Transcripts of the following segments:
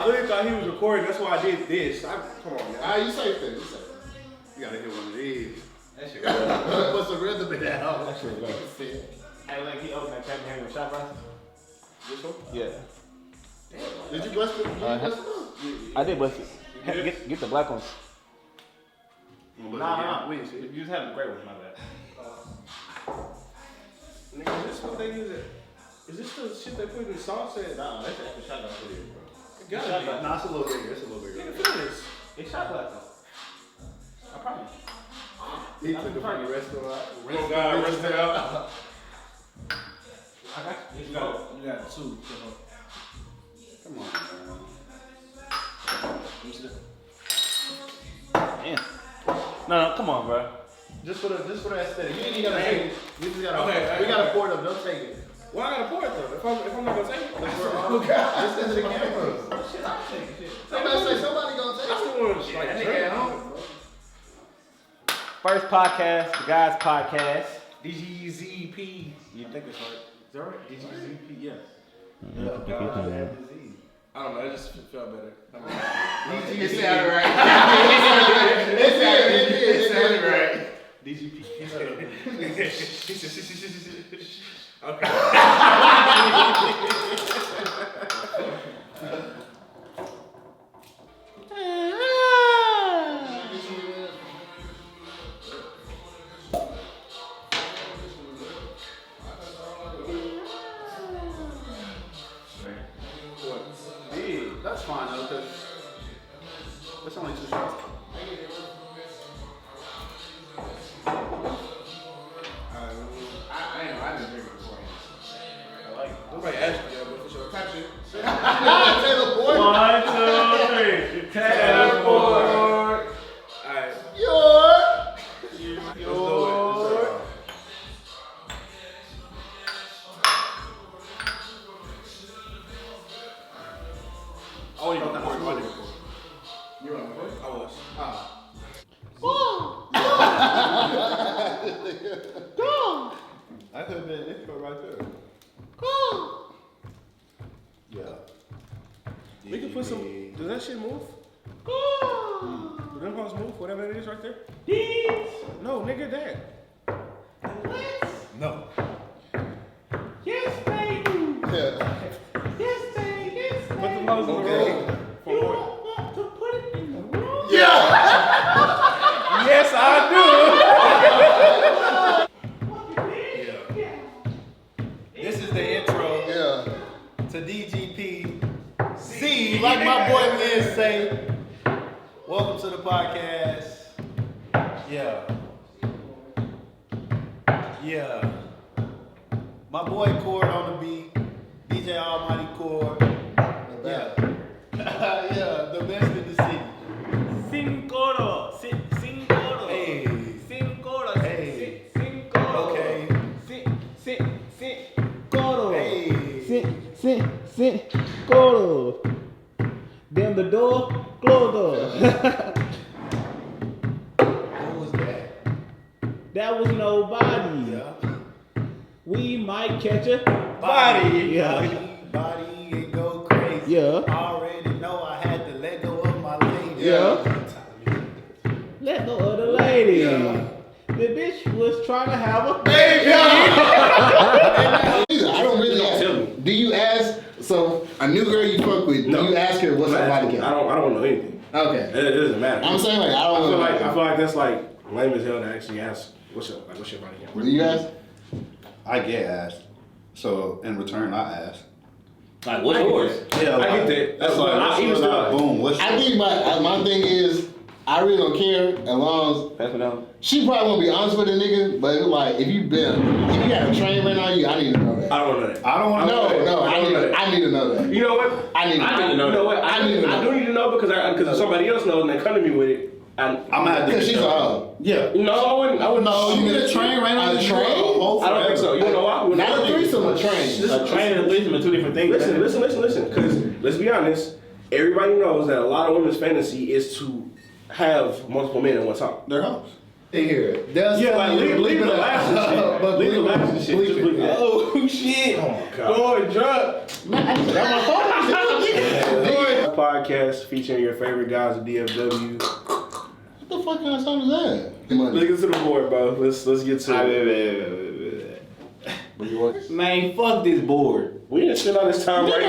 I really thought he was recording. That's why I did this. Come on, man. You safe then. You gotta hit one of these. That shit good. Put some rhythm in that. That shit good. Hey, like he opened that cap and had a shot, bro. This one? Yeah. Damn. Did you bust it? I did bust it. Get the black ones. Nah. We didn't see it. You just have the gray ones, my bad. Nigga, this what they use it. Is this the shit they put in the sauce? Nah, that's the extra shot glass for you, bro. It gotta be. Nah, it's a little bigger. It's a little bigger. Nigga, feel this. It's shot glass though. I promise. He took it from the restaurant. Oh God, rest it out. I got you. You got two. Come on, man. Damn. No, come on, bro. Just for the aesthetic. You ain't gotta take it. We just gotta. Okay, we gotta pour it up. Don't take it. Why I gotta pour it though? If I'm not gonna take it, This is the camera. Shit, I'm taking shit. Somebody gonna take I still want to like drink. First podcast, the guys podcast. DaGuyz EP. You think it's right? Is that right? DaGuyz EP, yeah. I don't know, it just felt better. It sounded right. It sounded right. DGP. That's fine though, because it's only 2 shots. I didn't drink it before. I like it. Nobody asked me that, but for sure. Type shit. Taylor Boy. 1, 2, 3. Teleport. Alright. Your. Let's do it. I wasn't even recording my nigga. You on the voice? I was. I could have been intro right there. Yeah. We can put some. Does that shit move? Do them hoes move? Whatever it is right there? No, nigga, that. No. Yes, they do. Yeah. Yes, they Put them hoes in the Okay. room. For You what? don't want to put it in the room. Yes, I This is the intro Yeah. to DGP. C, like my boy Liz say. Welcome to the podcast. Yeah. Yeah. My boy Cord on the beat. DJ Almighty Cord. Yeah. Yeah, the best in the city. Sin coro. Sin coro. Hey. Sin coro. Hey. Sin coro. Okay. Sin coro. Hey. Sin coro. Damn the door. Close door. Who was that? That was nobody. Yeah. We might catch a Body. Yeah. Body and go crazy. Yeah. Already know I had to let go of my lady. Yeah. Let go of the lady. Yeah. The bitch was trying to have a Baby! I don't really ask. Do you ask, so a new girl you fuck with, do you ask her what's her body count? I don't know anything. Okay. It doesn't matter. I'm saying like, I I don't feel know. like that's like lame as hell to actually ask what's your body count. Do you ask? I get asked. So in return, I ask. Like, what's yours? Yeah, I get that. That's like, I even still boom, what's I think my thing is, I really don't care as long as Pass it down. she probably won't be honest with a nigga, but it's like if you got a train ran on you, I need to know that. I don't know that. I don't want to I need to know that. You know what? I need to know. You know what? I do need to know because if somebody else knows and they come to me with it, I'm gonna have to. Because she's a hoe. Yeah. No, I wouldn't. No, you get a train right on A the train? I don't think so. You know why? Not a threesome, a train. A train and a threesome are two different things. Listen. Because let's be honest, everybody knows that a lot of women's fantasy is to have multiple men at one time. They're hoes. They hear it. That's Yeah, why like you leave the it out. laughs and shit. But Leave the bleep it. laughs and shit. Bleep Just it. bleep it. Oh shit! Oh my god. Going drunk. Got my phone. DaGuyz podcast featuring your favorite guys at DFW. What the fuck kind of song is that? Come on. Let's get to the board, bro. Let's get to it. Man, fuck this board. We didn't spend all this time right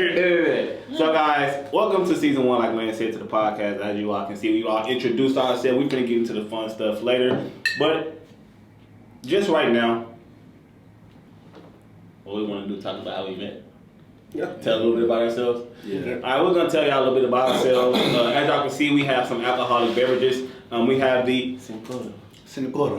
here. So guys, welcome to season 1, like Lance said, to the podcast. As you all can see, we all introduced ourselves. We're gonna get into the fun stuff later. But just right now, what we want to do, talk about how we met. Yeah. Tell a little bit about ourselves. Yeah. All right, we're gonna tell y'all a little bit about ourselves. As y'all can see, we have some alcoholic beverages. We have the Sincora. Sincora.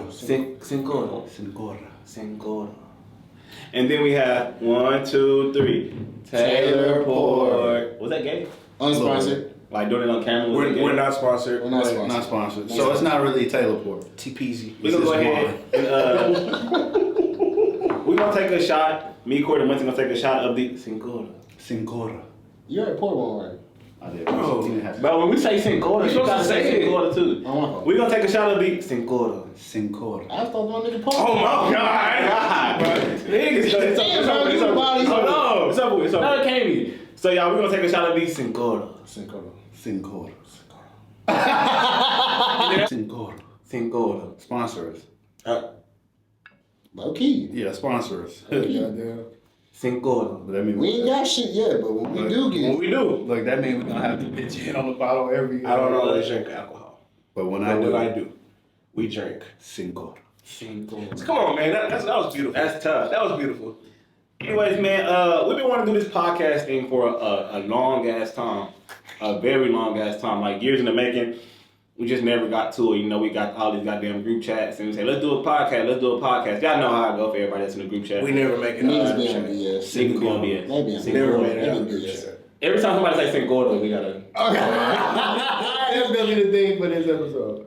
And then we have 1, 2, 3. Taylor Port. Was that gay? Unsponsored. Like doing it on camera? We're not sponsored. We're not but sponsored. Not sponsored. So it's not really Taylor Port. TPZ. We're gonna go ahead and we're gonna take a shot. Me, Corey, and Winston gonna take a shot of the Sincora. You already poured one, right? I did. Oh. But when we say Sincora, you gotta say Sincora too. Oh, We're gonna take a shot of the Sincora. Sincora. I thought one nigga poured. Oh my God! Niggas, it's over. It's over. No, it can't be. So y'all, we're gonna take a shot of the Sincora. Sincora. Sincora. Sponsor us. Low key. Yeah, sponsor us. Goddamn. Sincora. But that means We ain't got shit yet, but when we do get What we do? Look, that means we're gonna have to pitch in on the bottle every. I don't always drink alcohol. But when But what I I do, we drink. Sincora. Come on, man. That was beautiful. That's tough. That was beautiful. Anyways, man, we've been wanting to do this podcast thing for a long ass time, a very long ass time, like years in the making. We just never got to it. You know, we got all these goddamn group chats, and we say, let's do a podcast. Y'all know how I go for everybody that's in the group chat. We never make it niggas out. be on BS. Niggas be on BS. Maybe I'm Never made it out. maybe BS. Every time somebody say St. Gordo, we gotta. That's gonna be the thing for this episode.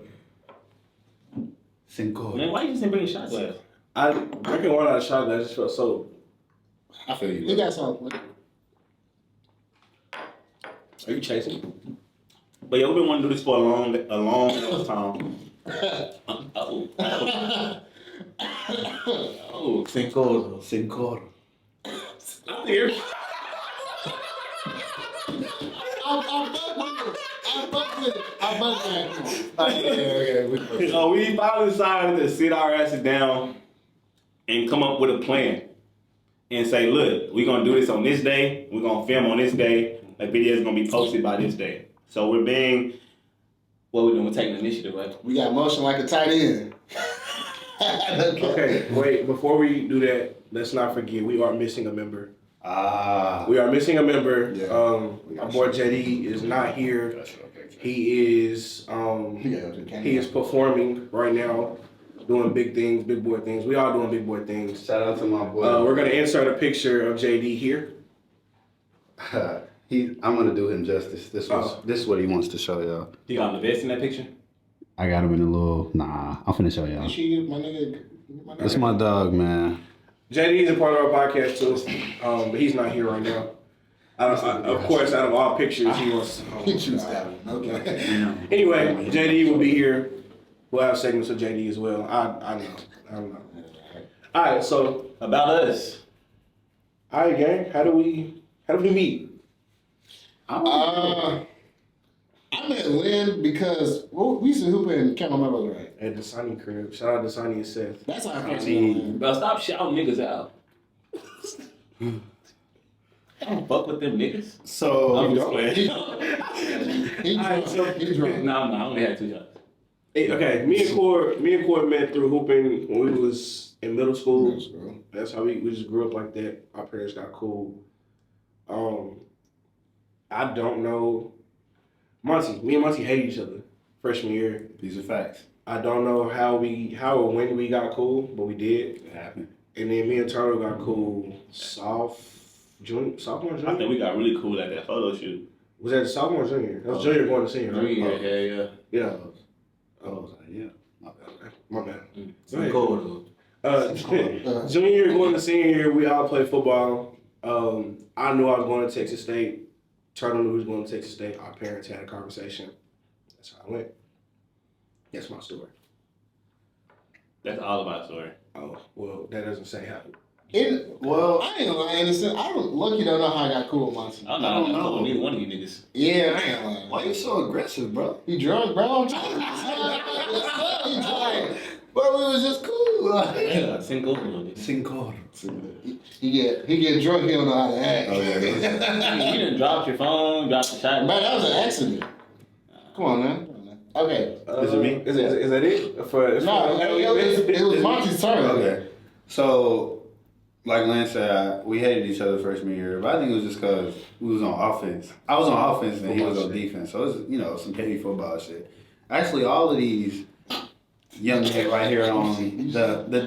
Sincora. Man, why you just bring a shot glass? I drinking one out of shot. I just felt so. I feel you. You got something. Are you chasing? But yeah, we've been wanting to do this for a long time. Oh, St. Gordo. Sincora. I'm here. So we finally decided to sit our asses down and come up with a plan and say, look, we're gonna do this on this day. We're gonna film on this day. The video is gonna be posted by this day. So we're being, what we're doing? We're taking initiative, right? We got motion like a tight end. Okay, wait. Before we do that, let's not forget we are missing a member. We are missing a member. Yeah. Our boy JD is not here. He is he is performing right now, doing big things, big boy things. We all doing big boy things. Shout out to my boy. We're gonna insert a picture of JD here. I'm gonna do him justice. This is what he wants to show y'all. You got him the best in that picture? I got him in a little. Nah, I'm finna show y'all. My nigga. That's my dog, man. JD is a part of our podcast too, but he's not here right now. Of course, out of all pictures, he wants. He choose that one. Okay. Anyway, JD will be here. We'll have segments of JD as well. I don't know. All right, so About us. all right, gang. How do we meet? I met Lynn because we used to hoop in Camel Meadows, right? At the Sonny crib. Shout out to Sonny and Seth. That's how I first met Lynn. Bro, stop shouting niggas out. I don't fuck with them niggas. So I'm just playing. He drunk. No, I only had 2 shots. Hey, okay, me and Cord met through hooping when we was in middle school. That's how we just grew up like that. Our parents got cool. I don't know. Me and Monty hated each other freshman year. these are facts. I don't know how or when we got cool, but we did. It happened. And then me and Turtle got cool sophomore, junior. I think we got really cool at that photo shoot. Was that sophomore or junior? That was junior going to senior, right? Yeah. Yeah. Yeah. My bad. Go ahead. Junior year going to senior year, we all played football. I knew I was going to Texas State. Turtle knew he was going to Texas State. Our parents had a conversation. That's how I went. That's my story. That's all of my story. Oh, well, that doesn't say how. Well, I ain't gonna lie, innocent. I don't know how I got cool with Monty. I don't know. Neither one of you niggas. Yeah, I ain't gonna lie. Why you so aggressive, bro? He drunk, bro. I'm trying to he drunk. Bro, we was just cool. Yeah, single. Cinco. He get drunk, he don't know how to act. Oh, yeah. You done dropped your phone, dropped the shot. Man, that was an accident. Come on, man. Okay. Is it me? Is that it? No, it was Monty's turn. Okay. So, like Lance said, we hated each other freshman year, but I think it was just because we was on offense. I was on offense and he was on defense. So it was, some petty football shit. Actually, all of these young men right here on the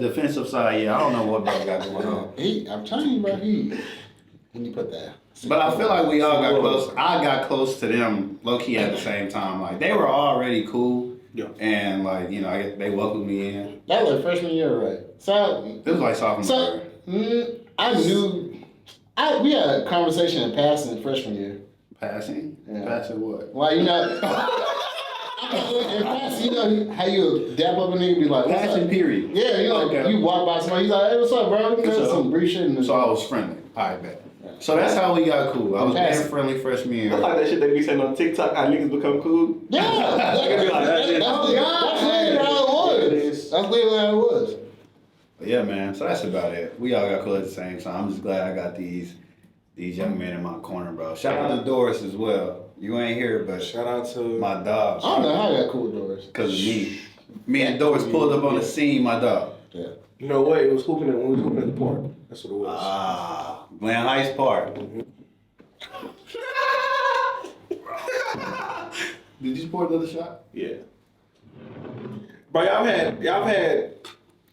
defensive side, I don't know what bro got going on. I'm telling you, bro, when you put that. But I feel like we all got close. I got close to them low key at the same time. Like they were already cool. Yeah. And like, they welcomed me in. That was like freshman year, right? So It was like sophomore year. I knew. We had a conversation in passing freshman year. Passing? Yeah. Passing what? Like, in passing, how you dap up a nigga and be like, what's Passing up? period. Yeah, you walk by somebody, he's like, hey, what's up, bro? You know, some brief shit. And So I was friendly. I bet. So that's how we got cool. I was being friendly freshman year. I like that shit they be saying on TikTok, how niggas become cool. Yeah, that's be like, literally how it was. That's literally how it was. But yeah, man. So that's about it. We all got cool at the same time. I'm just glad I got these young men in my corner, bro. Shout out to Doris as well. You ain't here, but Shout out to my dog. I don't know how I got cool with Doris. Because of me. Me and Doris pulled up on the scene, my dog. Yeah. You know what? It was hooping when we was hooping at the park. That's what it was. Glen Heights Park. Did you pour another shot? Yeah. Bro, y'all had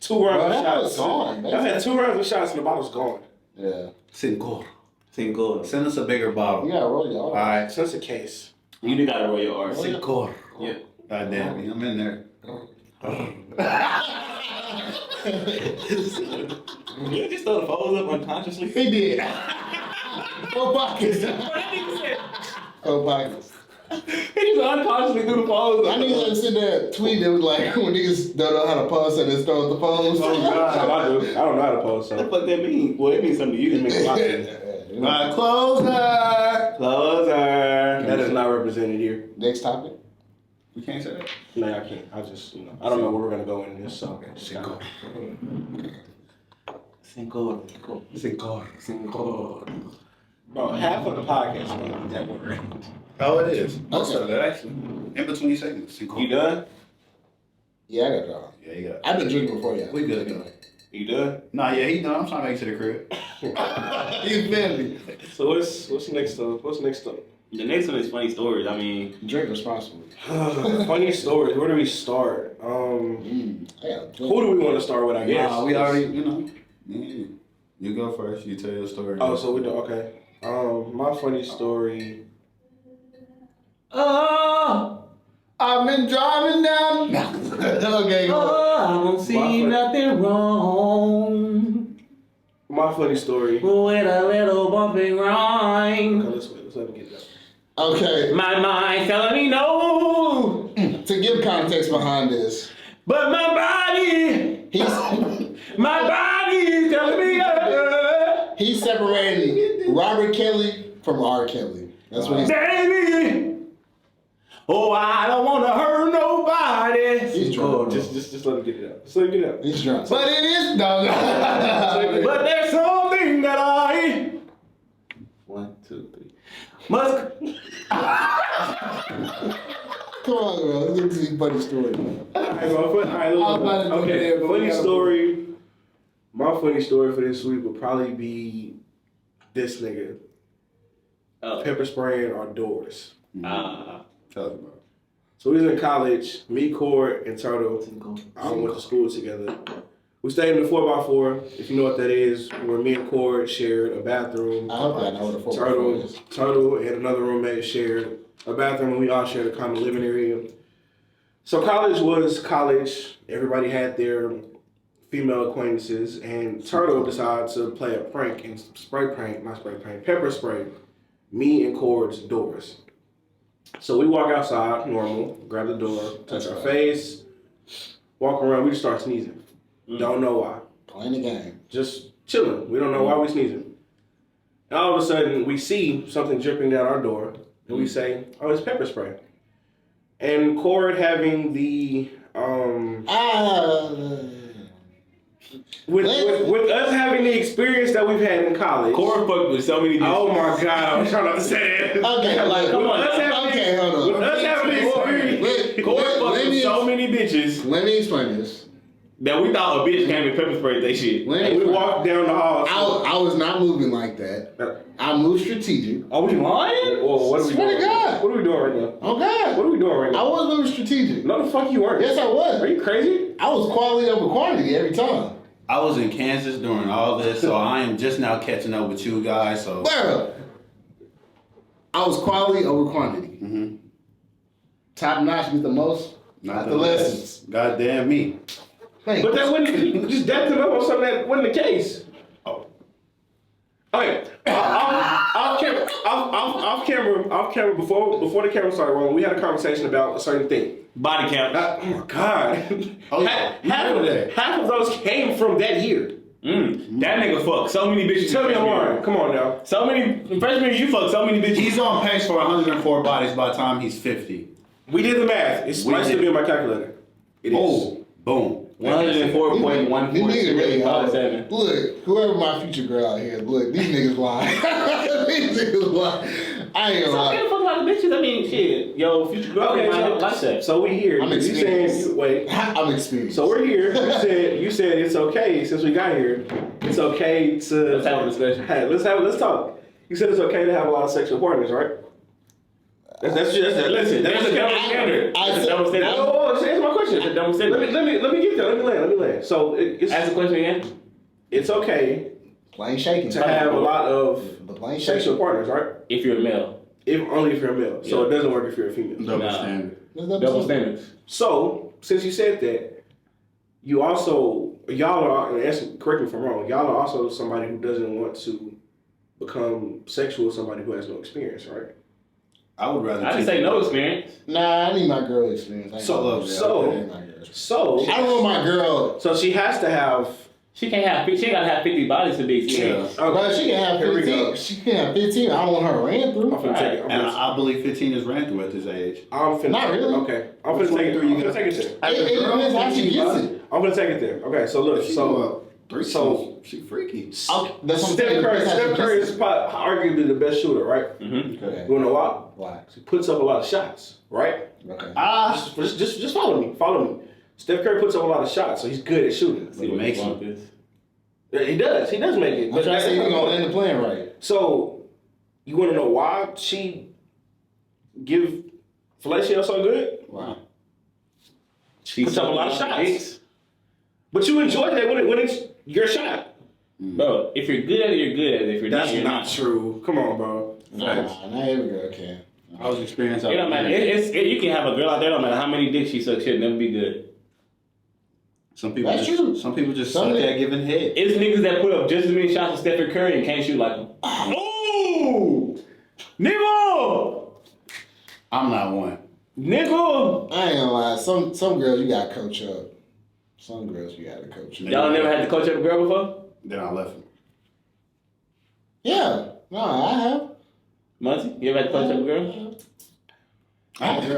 2 rounds of shots. Gone, Y'all had 2 rounds of shots and the bottle's gone. Yeah. Cinco. Cinco. Send us a bigger bottle. You gotta roll your All R. right. So it's a case. You do gotta roll your R. Cinco. Yeah. God damn me. I'm in there. You just throw the foes up unconsciously. He did. 4 pockets. 4 pockets. He just unconsciously threw the foes I up. need to sit there and tweet that was like when niggas don't know how to pose and they start with the pose. Oh God, I do. I don't know how to post What the so. fuck that mean? Well, it means something to you. It means a lot to you. My closer. Closer. That is not represented here. Next topic. We can't say that. No, I can't. I just, I don't know where we're gonna go into this. So, Cinco. Cinco. Bro, half of the podcast is that word. Oh, it is. Most of it, actually. In between segments. Cinco. You done? Yeah, I got y'all. Yeah, you got it. I've been drinking before y'all. We good, though. You done? Nah, yeah, he done. I'm trying to make it to the crib. You feel me? So what's next up? What's next up? The next one is funny stories. I mean, Drink responsibly. Funny stories. Where do we start? I got Who do we want to start with? I guess. Nah, we already, yeah. You go first. You tell your story. Oh, so we do. Okay. My funny story. oh, I've been driving down. Okay, go on. I don't see nothing wrong My funny story. with a little bumping Okay, rhyme. let's let me get that. Okay, My mind telling me no, to give context behind this, but my body is telling me yeah. he's separating Robert Kelly from R. Kelly. That's what he's. Baby, oh, I don't want to hurt nobody. He's drunk. Just let him get it out. Just let him get it out. He's drunk. But it is, no. But there's something that I 1, 2, 3 must. Come on, bro. Let's get to these funny stories. Alright, bro. Alright, look. Okay, funny story. My funny story for this week would probably be this nigga. Pepper spraying our doors. Tell us, bro. So we was in college, me, Cord, and Turtle. I went to school together. We stayed in the 4x4. If you know what that is, where me and Cord shared a bathroom. I hope I know what a 4x4 is. Turtle and another roommate shared a bathroom, and we all shared a common living area. So college was college. Everybody had their female acquaintances, and Turtle decided to play a prank and pepper spray me and Cord's doors. So we walk outside, normal, grab the door, touch our face, walk around, we just start sneezing. Don't know why. Playing the game. just chilling. We don't know why we sneezing. And all of a sudden, we see something dripping down our door, and we say, "Oh, it's pepper spray." And Cord having the with us having the experience that we've had in college. Cord fucked with so many bitches. Oh my God! I was trying not to say that. Okay, Like, come on. Okay, hold on. With us having the experience, Cord fucked with so many bitches Let me explain this. that we thought a bitch came and pepper sprayed they shit. Let me and we explain. walked down the hall. I was not moving like that. I moved strategic. Are we lying? Well, what are we Swear doing? to God. What are we doing right now? Oh God. What are we doing right I now? was moving strategic. No, the fuck you weren't. Yes, I Are was. you crazy? I was quality over quantity every time. I was in Kansas during all this, so I am just now catching up with you guys. So Bro, I was quality over quantity. Mhm. Top notch with the most, not the lessons. Goddamn me. Thanks. But that wouldn't just dapped him up on something that wasn't the case. Oh. Okay, off camera. Before the camera started rolling, we had a conversation about a certain thing. Body count. Oh my God! Oh, yeah. half of those came from that year. That nigga fucked so many bitches. Tell me I'm freshman year. lying. Come on now. So many freshman year, you fucked so many bitches. He's on pace for 104 bodies by the time he's 50. We did the math. It's We might still did. be in my calculator. It is. Oh, boom. 104.147. Look, whoever my future girl out here, look, these niggas lying. These niggas lying. I ain't gonna So I lie. can't fuck a lot of bitches. I mean, shit. Yo, future girl, Okay, like that. so we here. I'm You experienced. saying wait? I'm experienced. So we're here. You said it's okay since we got here. It's okay to Let's have a discussion. Hey, let's talk. You said it's okay to have a lot of sexual partners, right? That's listen. That's a double standard. I That's a said- double standard. Oh, answer my question. That's a double standard. Let me get there. Let me land. So Ask the question again. it's okay Plain shaking. to have a lot of The plain sexual shaking. partners, right? If you're a male. Only if you're a male. So Yeah. it doesn't work if you're a female. Double Nah. standard. Double standards. So since you said that, you also y'all are, and correct me if I'm wrong. Y'all are also somebody who doesn't want to become sexual with somebody who has no experience, right? I would rather. I didn't say no experience. Nah, I need my girl experience. I ain't So- gonna lie. so- I need my girl experience. So I don't want my girl. so she has to have. She ain't gotta have 50 bodies to be experienced. But she can have Here we 15. go. She can have 15. I don't want her ran through. I'm finna take it. And I believe 15 is ran through at this age. I'm finna Not really. Okay, I'm finna take it. I'm finna take it there. It depends how she gets it. I'm gonna take it there. Okay, so look, She so go up 3 so- she freaky. Okay, that's what I'm Steph saying. Curry, Depends how Steph she Curry gets is arguably the best shooter, right? Mm-hmm. it. You wanna know why? Why? He puts up a lot of shots, right? Okay. Just follow me. Follow me. Steph Curry puts up a lot of shots, so he's good at shooting. He makes them. Yeah, he does. He does make it. I'm trying to say you're gonna end the playing right. So, you want to know why she give fellatio so good? Wow. She Puts up a lot of shots. But you enjoy that when it's your shot. Bro, if you're good at it, you're good at it. If you're That's not, you're not not. true. Come on, bro. Nah, not every girl can. I was experienced. It don't matter. You can have a girl out there. Don't matter how many dicks she sucks. She'll never be good. Some people That's just, true. Some people just Some suck niggas- at giving head. It's niggas that put up just as many shots as Stephen Curry and can't shoot like him. Oh, nigga, I'm not one. nigga. I ain't gonna lie. Some girls you gotta coach up. Some girls you gotta coach up. Y'all never had to coach up a girl before? Then I left him. Yeah. No, I have. Muncie, you ever had to coach up a girl?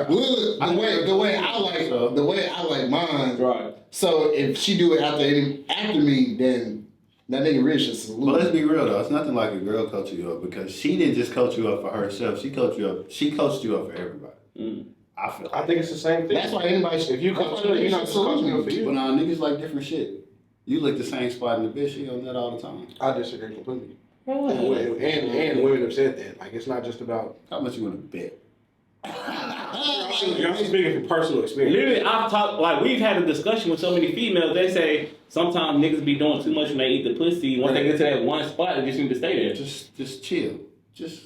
Look, the way I like mine. Right. So if she do it after me, then that nigga Rich is a But let's loser. be real though, it's nothing like a girl coaching you up because she didn't just coach you up for herself. She coached you up. She coached you up for everybody. I feel. I think it's the same thing. That's why anybody. If you that's coach why her, you're not should just coaching her for salute you. But now niggas like different shit. You lick the same spot in the bitch. She on that all the time. I disagree completely. And women have said that. Like, it's not just about. How much you want to bet? I'm speaking from personal experience. Literally, I've talked, like, we've had a discussion with so many females. They say sometimes niggas be doing too much when they eat the pussy. Once they get to that one spot, they just need to stay there. Just chill. Just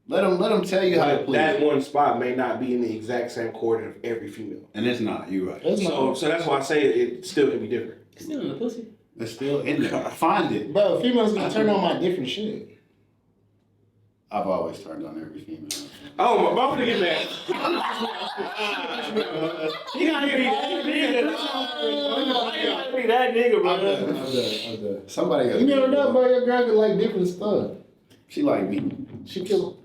let them tell you how to But play. that one spot may not be in the exact same court of every female. And it's not. You're right. It's not. So that's why I say it still can be different. Still in the pussy. It's still in there. Find it. Bro, females gonna turn on my different shit. I've always turned on every female. Oh, my mom to get mad. You gotta be that nigga, bro. I'm done. Somebody else. You never know, bro. Your girl can like different stuff. She like me. She kill.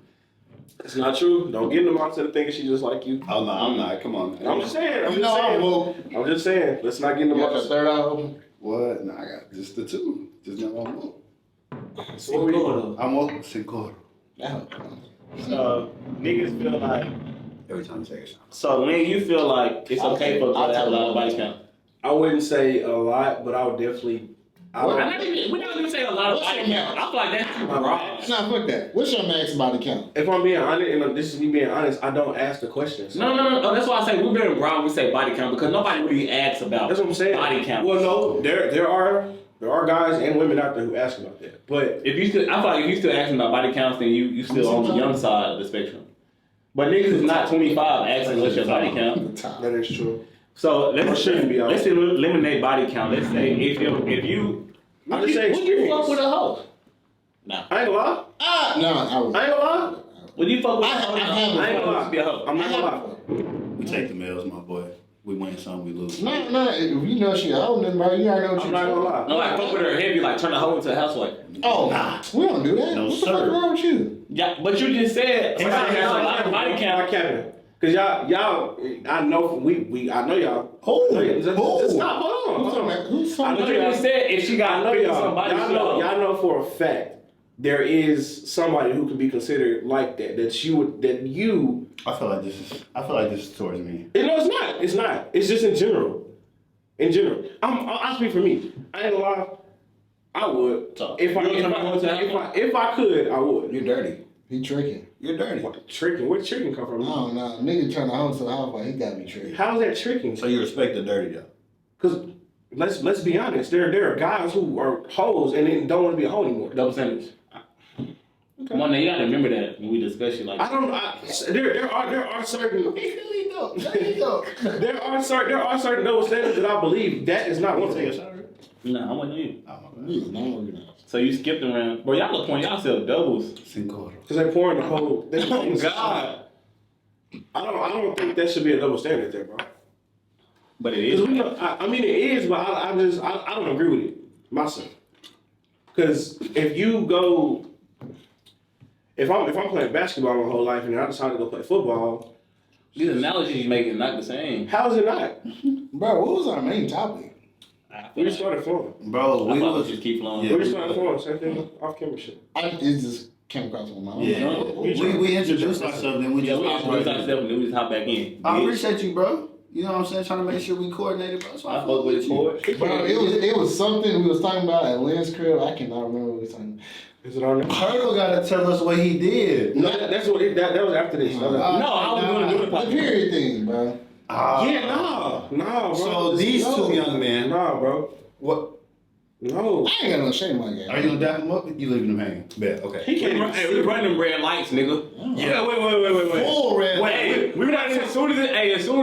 It's not true. Don't get in the mindset of thinking she just like you. Oh no, I'm not. Come on. Man. I'm just saying. I'm You just know I'm saying. woke. I'm just saying. Let's not get in the You got the mindset. third eye open? What? No, I got just the two. Just not one more. Cinco. I'm woke. Cinco. Yeah. So niggas feel like. Every time I take a shot. So when you feel like it's okay for a girl to have a lot of body count. I wouldn't say a lot, but I would definitely. We don't even say a lot of body count. I feel like that's too broad. Nah, fuck that. What's your max body count? If I'm being honest, and this is me being honest, I don't ask the questions. No. That's why I say we're very broad. We say body count because nobody really asks about That's what I'm saying. body count. Well, no, there are guys and women out there who ask about that, but If you still, I feel like if you still asking about body counts, then you still on the young side of the spectrum. But niggas is not 25 asking what's your body count. that is true. So Or shouldn't be, let's eliminate body count. Let's say if you I'm just saying would you fuck experience. with a hoe? Nah. I ain't gonna lie. No, I was. I ain't gonna lie. Would you fuck with a hoe? I haven't. I ain't gonna lie. Be a hoe. I'm not gonna lie. We take the males, my boy. We win some, we lose. No, if you know she old, then bro, you already know what I'm you're not gonna lie. No, like fuck with her heavy, like turn a hoe into a housewife. Oh, we don't do that. No, what the sir. fuck wrong with you? Yeah, but you just said somebody has a lot of body count. Cause y'all, I know I know y'all. Just stop, hold on. Who's But talking you just said if she I got know y'all. somebody, Y'all know for a fact there is somebody who can be considered like that. I feel like this is towards me. No, it's not. It's not. It's just in general. I'll speak for me. I ain't gonna lie. I would. If I could, I would. You're dirty. He tricking. You're dirty. Tricking? Where'd tricking come from? I don't know. Nigga turn the house to the house, he gotta be tricking. How's that tricking? So you respect the dirty though. Because let's be honest, there are guys who are hoes and then don't want to be a hoe anymore. double standards. Come on, now you gotta remember that when we discuss shit like that. There are certain there are certain double standards that I believe that is not one of them. No, I wasn't you. Oh my No, you're not. So you skipped around. Bro, y'all appoint yourself doubles. Cinco. Because they pouring the whole. Oh God. I don't think that should be a double standard there, bro. But it is. I mean it is, but I don't agree with it myself. Because if I'm playing basketball my whole life and then I decide to go play football, These analogies you make is not the same. how is it not? Bro, what was our main topic? We just started flowing. Bro, I we thought was we just keep flowing. Yeah. We just started flowing. Same thing off camera shit. It just came across my mind. Yeah. We introduced ourselves and we Yeah, just we introduced operated. ourselves and then we just hop back in. I appreciate you, bro. You know what I'm saying? Trying to make sure we coordinated, bro. So I fuck with it for it. Bro, it was something we was talking about at Lynn's crib. I cannot remember what we was talking about. Is it on there? Turtle gotta tell us what he did. No, that was after this. No, I was going to do The the podcast. period thing, bro. Nah, bro. So these two young men, Nah, bro. what? No. I ain't got no shame like that. Are you gonna dap him up? You leaving him hanging? Bet. Okay. He can't even Hey, we running them red lights, nigga. Yeah, wait. Full red light. Hey, we not as soon as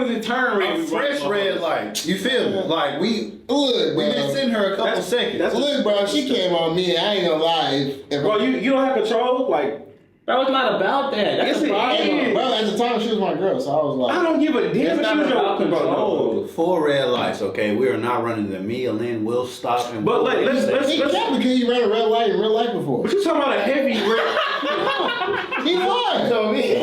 it turned red. A we fresh run- red light. You feel me? Like we Look, been bro. sitting her a couple seconds. Look, bro, she came on me. I ain't gonna lie. If Bro, you don't have control? Like, Bro, it's not about that. That's Yes, the it problem. is. bro, at the time she was my girl, so I was like, I don't give a damn It's not if you about don't control. Full red lights. Okay, we are not running them. Me and Lynn will stop and. But like, let's he can't because he ran a red light in real life before. But you talking about a heavy red? He won. So me.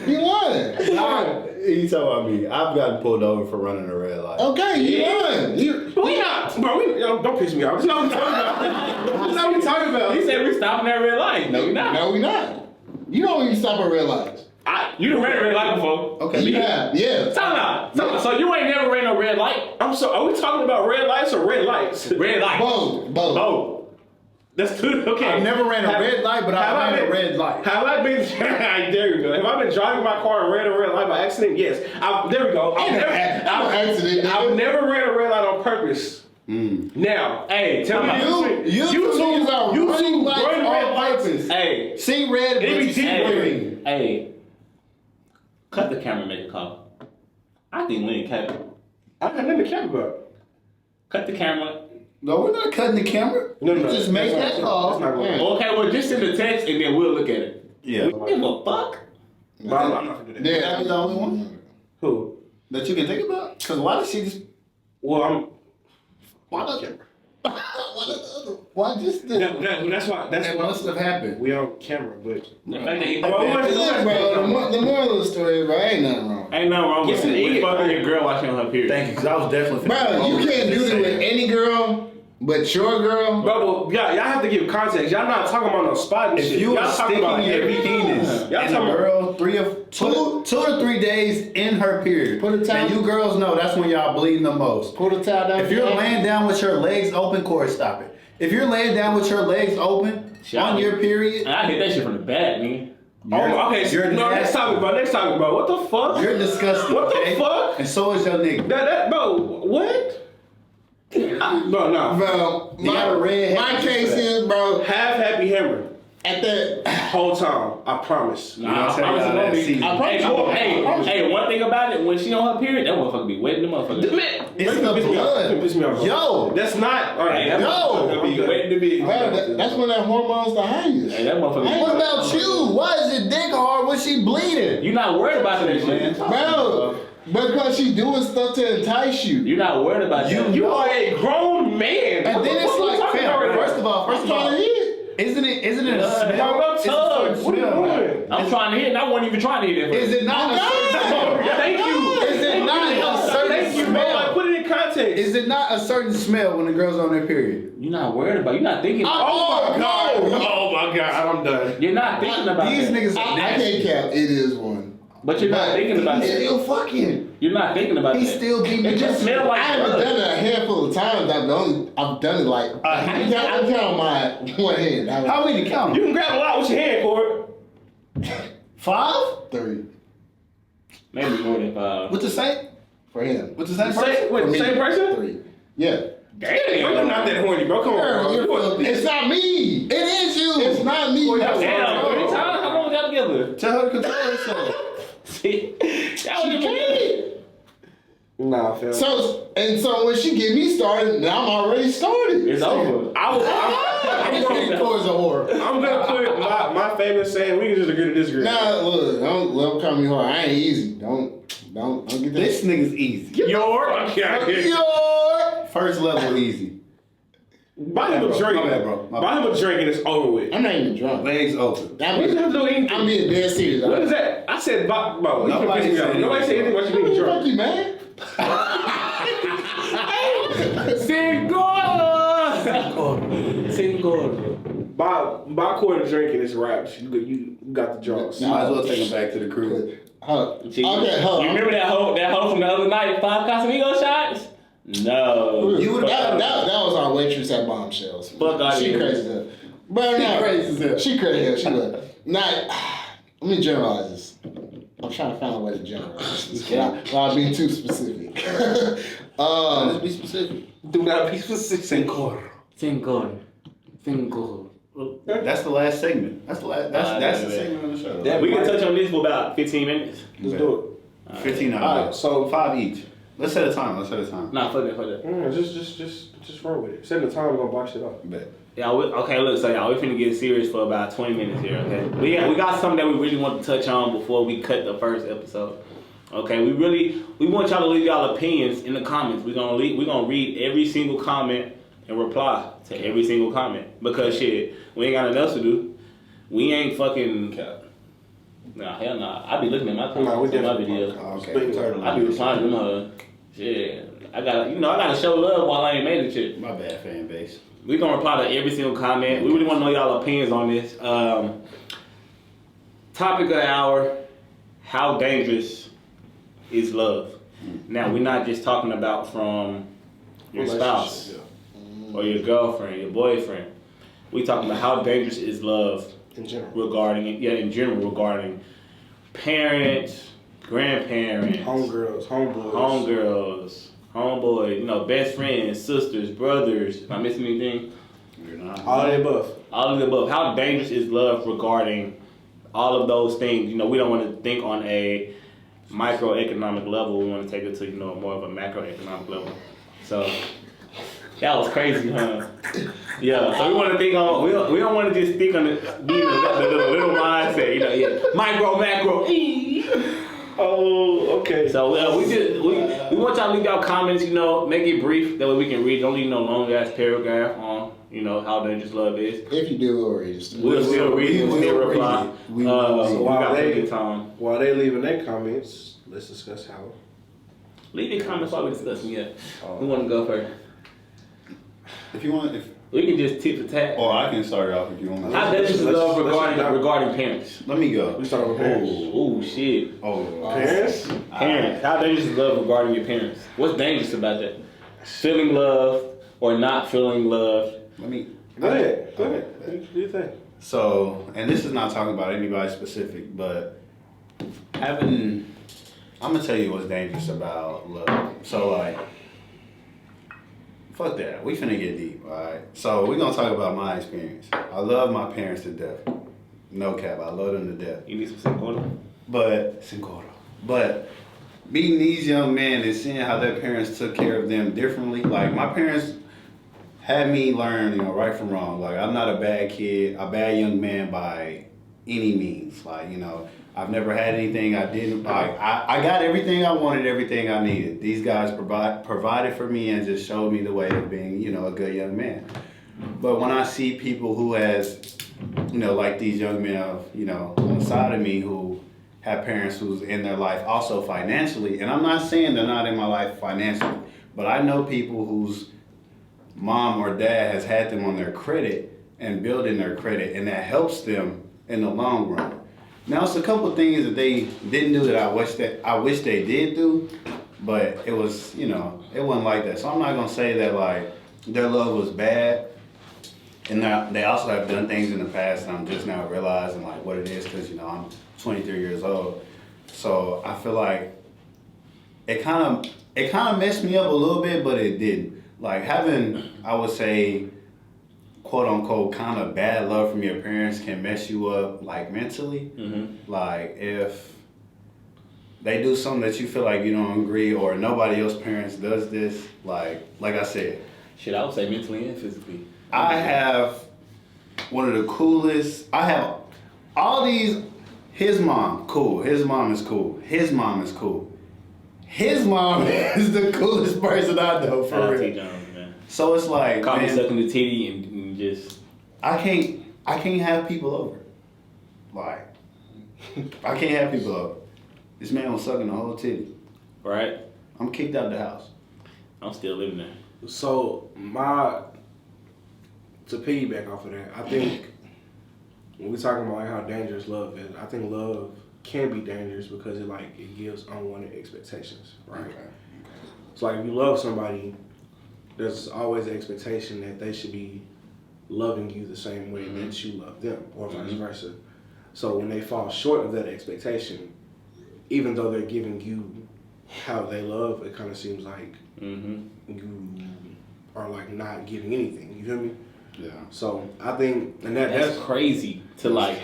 He won. You talking about me? I've gotten pulled over for running a red light. Okay, he won. But we not, bro. Don't piss me off. That's not what we talking about. That's not what we talking about. He said we stopping at red light. No, we not. No, we not. You don't even stop at red lights. You done ran a red light before. Okay. You have, yeah. Time out. So you ain't never ran no red light? I'm so. Are we talking about red lights or red lights? Red light. Both. Oh. That's two. Okay. I've never ran a red light, but I ran a red light. Have I been? There we go. Have I been driving my car and ran a red light by accident? Yes. There we go. I've never ran a red light on purpose. Now, hey, tell me You two run red lights. Hey. See red, but you see green. Hey. Cut the camera and make a call. I think Lynn capped. I got nothing to care about. Cut the camera. No, we're not cutting the camera. No, Just make that call. Okay, well, just send the text and then we'll look at it. Yeah. We give a fuck. But I'm not gonna do that. Yeah, That was the only one Who? that you can think about? Because why does she just... Well, Why does... Why just the... that's why. That's That why must have happened. we on camera, but The fact that he Look, bro, the moral of the story is, bro, ain't nothing wrong. ain't nothing wrong with it. Fucking your girl watching her period. Thank you, because I was definitely Bro, you can't do that with any girl, but your girl. Bro, y'all have to give context. Y'all not talking about no spot and If shit. you Y'all are talking sticking about your every penis Y'all in talking a about girl 2 to 3 days in her period, Put a towel- and you girls know that's when y'all bleeding the most. Pull the towel down. If you're laying down with your legs open, Corey, stop it. If you're laying down with your legs open on your period, I hit that shit from the back, man. Oh, okay. you're No, next nasty. topic, bro. Next topic, bro. What the fuck? You're disgusting. What the okay? fuck? And so is your nigga. Bro, what? Bro, no. Bro, You got a red my hat. case is, bro, Half happy hammer. at that. Whole time. I promise. Nah, I tell y'all that season. Hey, one thing about it, when she on her period, that motherfucker be wetting the motherfucker. Man, It's piss the me off. blood. Piss me off, bro. Yo. That's not. All right. Hey, that motherfucker be wetting the bitch. Bro, that's when that hormone's the highest. Hey, that motherfucker. What about you? Why is your dick hard when she bleeding? You not worried about that shit. Bro, because she doing stuff to entice you. You not worried about that. You are a grown man. And What then the it's fuck you like, talking fam, about right first now? of all, I'm trying to hit. isn't it a smell? Bro, It's a tug. certain What are you smell. doing? I'm trying to hit, and I wasn't even trying to hit that. Is it not a certain smell? Thank you. Is it not a certain Thank you, bro. Like, smell? put it in context. Is it not a certain smell when the girl's on their period? You're not worried about. You're not thinking. Oh my god. Oh my god. I'm done. You're not thinking about These that. niggas are I nasty. can't cap. It is one. But you're not thinking about He's that. still fucking. You're not thinking about He's that. still beating It the just smells like I haven't blood. done it a handful of times. I've done it like I count on my one hand. How many count? You can grab a lot with your hand, Corey. 5? 3 Maybe more than 5. With the same? for him. With the same Same, person? wait, For me, same person? 3. Yeah. Damn, you're not that horny, bro. Come on, bro. It's not me. It is you. It's not me. Damn, every time. How long y'all together? Tell her to control herself. See, that was the Nah, fam. So when she get me started, now I'm already started. It's over. I'm Corey's a whore. gonna put my famous saying. We can just agree to disagree. Nah, look, don't call me whore. I ain't easy. Don't get that. This nigga's easy. Your First level easy. buy him a drink, My bad, bro. My Buy him a drink and it's over with. I'm not even drunk. Legs open. I'm What does that have to do with anything? I'm being dead serious. What is that? I said, bro. Nobody said Nobody said anything about you being Fuck drunk. you, man. Single. Buy Corey a drink and it's wraps. You got the drugs. Might as well take him back to the crew. Okay, You hold on. remember that hoe from the other night? 5 Casamigo shots? No. You would That was our waitress at Bombshells. Fuck out She here. crazy as hell. Bro, no. crazy as hell. She crazy as hell. She was. Let me generalize this. I'm trying to find a way to generalize this without being too specific. Let's be specific. Do not be specific. Single. That's the last segment. That's the last. That's the yeah. segment of the show. We can touch on this for about 15 minutes. Let's do 15 it. out All of right, so 5 each. Let's set a time. Nah, fuck that. just roll with it. Set the time. We're gonna box it up. Bet. Yeah, okay, look, so y'all, we finna get serious for about 20 minutes here, okay? We got something that we really want to touch on before we cut the first episode. Okay, we want y'all to leave y'all opinions in the comments. We're gonna read every single comment and reply to every single comment. Because shit, we ain't got nothing else to do. We ain't fucking Nah, hell nah. I be looking at my comments on my videos. Okay. I be replying to them, shit. I gotta show love while I ain't made it shit. My bad, fan base. We gonna reply to every single comment. We really want to know y'all opinions on this. Topic of the hour: how dangerous is love? Now we're not just talking about from your spouse or your girlfriend, your boyfriend. We talking about how dangerous is love In general. regarding parents, grandparents, Homegirls, homeboys. homeboys, best friends, sisters, brothers. Am I missing anything? You're not. All of the above. All of the above. How dangerous is love regarding all of those things? We don't want to think on a microeconomic level. We want to take it to more of a macroeconomic level. So That was crazy, huh? Yeah. So we want to think on. We don't want to just think on the little mindset. You know, yeah. Micro, macro. Oh, okay. So we want y'all to leave y'all comments. You know, make it brief. That way we can read. Don't leave no long ass paragraph on. You know how dangerous love is. If you do, we'll read it. We'll still read it. We'll still reply. We We got plenty of time. While they leaving their comments, let's discuss how. Leave your comments while we discussing. Yeah. Who want to go first? If you want, We can just tip for tat. or I can start it off if you want. How dangerous is love regarding parents? Let me go. We start with parents. Oh shit. Oh, Parents? Parents. How dangerous is love regarding your parents? What's dangerous about that? Feeling love or not feeling love? let me. Go ahead. What do you think? So, and this is not talking about anybody specific, but I'm gonna tell you what's dangerous about love. So, like, fuck that. We finna get deep, alright? So, we're gonna talk about my experience. I love my parents to death. No cap, I love them to death. You need some Cinquona? But meeting these young men and seeing how their parents took care of them differently, like, my parents had me learn, you know, right from wrong. Like, I'm not a bad kid, a bad young man by any means. Like, you know, I've never had anything I didn't, like, I got everything I wanted, everything I needed. These guys provided for me and just showed me the way of being, you know, a good young man. But when I see people who has, you know, like these young men of, you know, on the side of me who have parents who's in their life also financially, and I'm not saying they're not in my life financially, but I know people whose mom or dad has had them on their credit and building their credit, and that helps them in the long run. Now, it's a couple things that they didn't do that I wish they did do, but it was, you know, it wasn't like that. So I'm not gonna say that like their love was bad, and they also have done things in the past, and I'm just now realizing like what it is because, you know, I'm 23 years old. So I feel like it kind of messed me up a little bit, but it didn't. Like having, I would say, quote unquote, kind of bad love from your parents can mess you up like mentally. Mm-hmm. Like if they do something that you feel like you don't agree, or nobody else's parents does this, like I said. Shit, I would say mentally and physically. I have one of the coolest, I have all these, his mom, cool. His mom is cool. His mom is cool. His mom is the coolest person I know, for real. Jones, man. So it's like, call me man, sucking the titty and just. I can't have people over. Like, I can't have people over. This man was sucking the whole titty. Right. I'm kicked out the house. I'm still living there. So to piggyback off of that, I think when we're talking about like how dangerous love is, I think love can be dangerous because it gives unwanted expectations, right? Okay. So like if you love somebody, there's always the expectation that they should be loving you the same way that you love them, or vice versa. So when they fall short of that expectation, even though they're giving you how they love, it kind of seems like you are like not giving anything. You feel me? Yeah. So I think, and that's crazy to like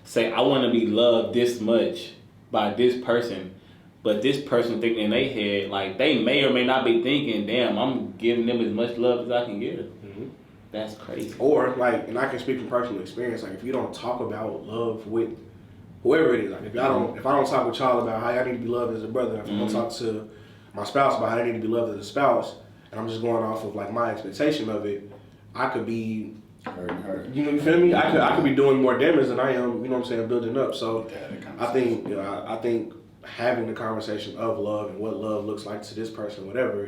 say I want to be loved this much by this person, but this person thinking in their head like they may or may not be thinking, damn, I'm giving them as much love as I can give. That's crazy. Or like, and I can speak from personal experience. Like if you don't talk about love with whoever it is, like if I don't talk with y'all about how I need to be loved as a brother, if I don't talk to my spouse about how I need to be loved as a spouse, and I'm just going off of like my expectation of it, I could be hurt. You know, you feel me? I could be doing more damage than I am. You know what I'm saying? Building up. So I think I think having the conversation of love and what love looks like to this person, whatever,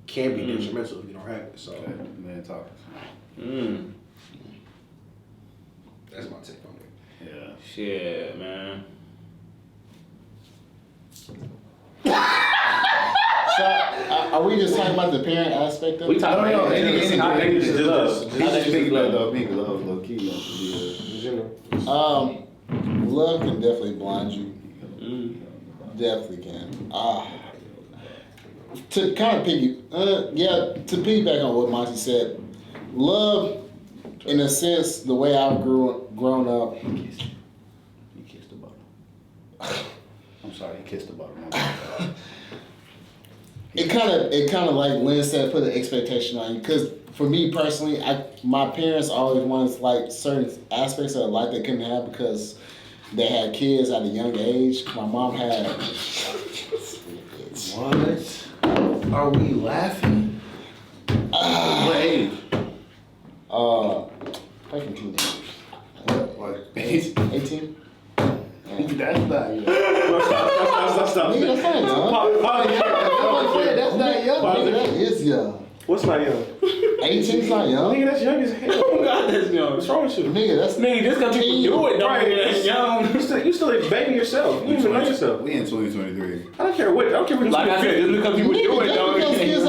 can be detrimental if you don't have it. So man, talk. That's my take on it. Yeah. Shit, man. So, are we just talking about the parent aspect of it? We talking about how dangerous is love. He just picked up though, because I was low key. Love can definitely blind you. Definitely can. To kind of to piggyback on what Monty said, love, in a sense, the way I've grown up. He kissed the bottom. I'm sorry, he kissed the bottom. It kind of like Lynn said, put an expectation on you. Because for me personally, my parents always wanted like certain aspects of life they couldn't have because they had kids at a young age. My mom had. What? Are we laughing? What age? Fucking teenagers. Like 18? That's not. Stop. Nigga, that's not young. That's not young. Nigga, that is young. What's not young? 18's not young. Nigga, that's young as hell. Oh God, that's young. What's wrong with you? Nigga, that's Nigga, just because people do it, don't Right. mean that's young. You still a baby yourself. You don't even know yourself. We in 2023. I don't care what. I don't care what. Like I said, just because people do it, just don't because mean. kids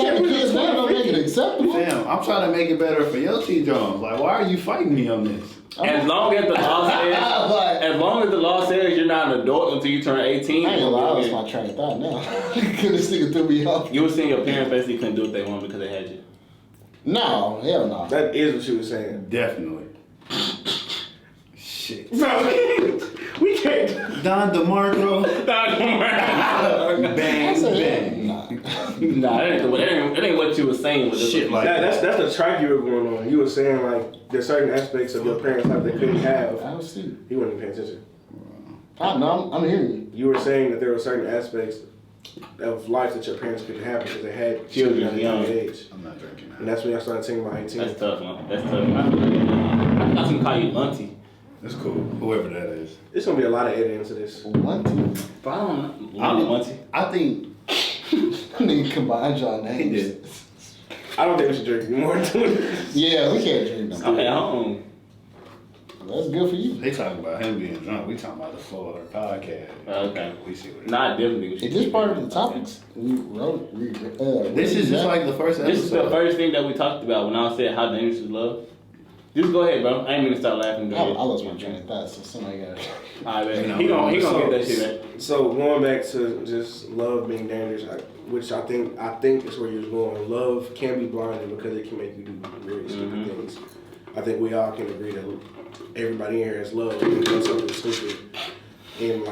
having kids now don't make it acceptable. Damn, I'm trying to make it better for your T. Jones. Like, why are you fighting me on this? As long as the law says, you're not an adult until you turn 18. I ain't gonna lie, I lost my train of thought now. Cause this nigga threw me off. You were saying your parents basically couldn't do what they want because they had you. No, hell no. That is what she was saying. Definitely. Shit. We can't. Don DeMarco. Bang, bang. Nah, that ain't what you were saying. But Shit like That's the track you were going on. You were saying like there's certain aspects of your parents' life they couldn't have. I was see. He wasn't paying attention. No, I'm hearing you. You were saying that there were certain aspects of life that your parents couldn't have because they had children at a young age. I'm not drinking now. And that's when I started thinking about 18. That's tough, man. That's tough. I thought you call you auntie. That's cool. Whoever that is. There's gonna be a lot of editing to this. One, two. But I don't know. Auntie. I think. Nigga combined y'all names. I don't think we should drink more. Yeah, we can't drink them. I'm at home. That's good for you. They talking about him being drunk. We talking about the flow of our podcast. Okay. We see what. Nah, definitely. Is this part of the topics? We wrote. This is just like the first episode. This is the first thing that we talked about when I said how dangerous is love. Just go ahead, bro. I ain't mean to start laughing. Go I ahead. lost my train of thought, so somebody got it. Alright, man. He gonna get that shit, man. So going back to just love being dangerous, which I think is where you're going. Love can be blinding because it can make you do very stupid things. I think we all can agree that everybody here has love and does something stupid in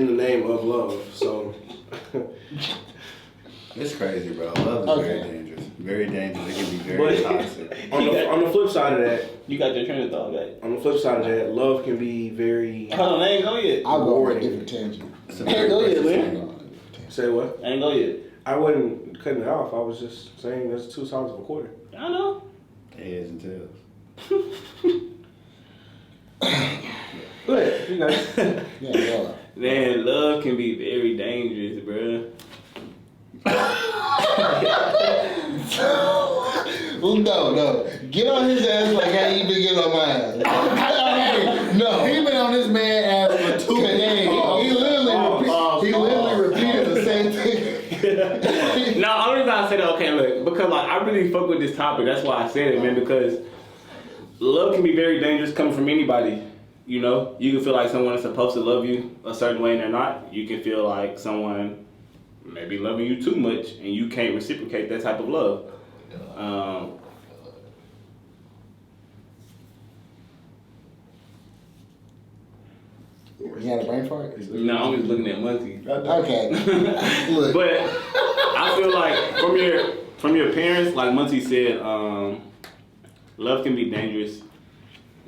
the name of love. So It's crazy, bro. Love is very dangerous. Very dangerous. It can be very toxic. on the flip side of that, You got your train of thought, right? on the flip side of that, love can be very. Hold on, I ain't go yet. I'll go on a different tangent. Ain't go yet, man. Say what? I ain't go yet. I wasn't cutting it off. I was just saying there's two sides of a quarter. I know. Heads and tails. Go ahead, you guys. Yeah. Man, love can be very dangerous, bro. Well, no. Get on his ass like how you been getting on my ass. No. He been on this man ass for 2 days. He literally repeated the same thing. No, only reason I said that, okay, look, because like I really fuck with this topic. That's why I said it, man. Because love can be very dangerous coming from anybody. You know, you can feel like someone is supposed to love you a certain way and they're not. You can feel like someone may be loving you too much and you can't reciprocate that type of love. You had a brain fart? No, I'm just looking at Muncie. Okay. Look. But I feel like from your parents, like Muncie said, love can be dangerous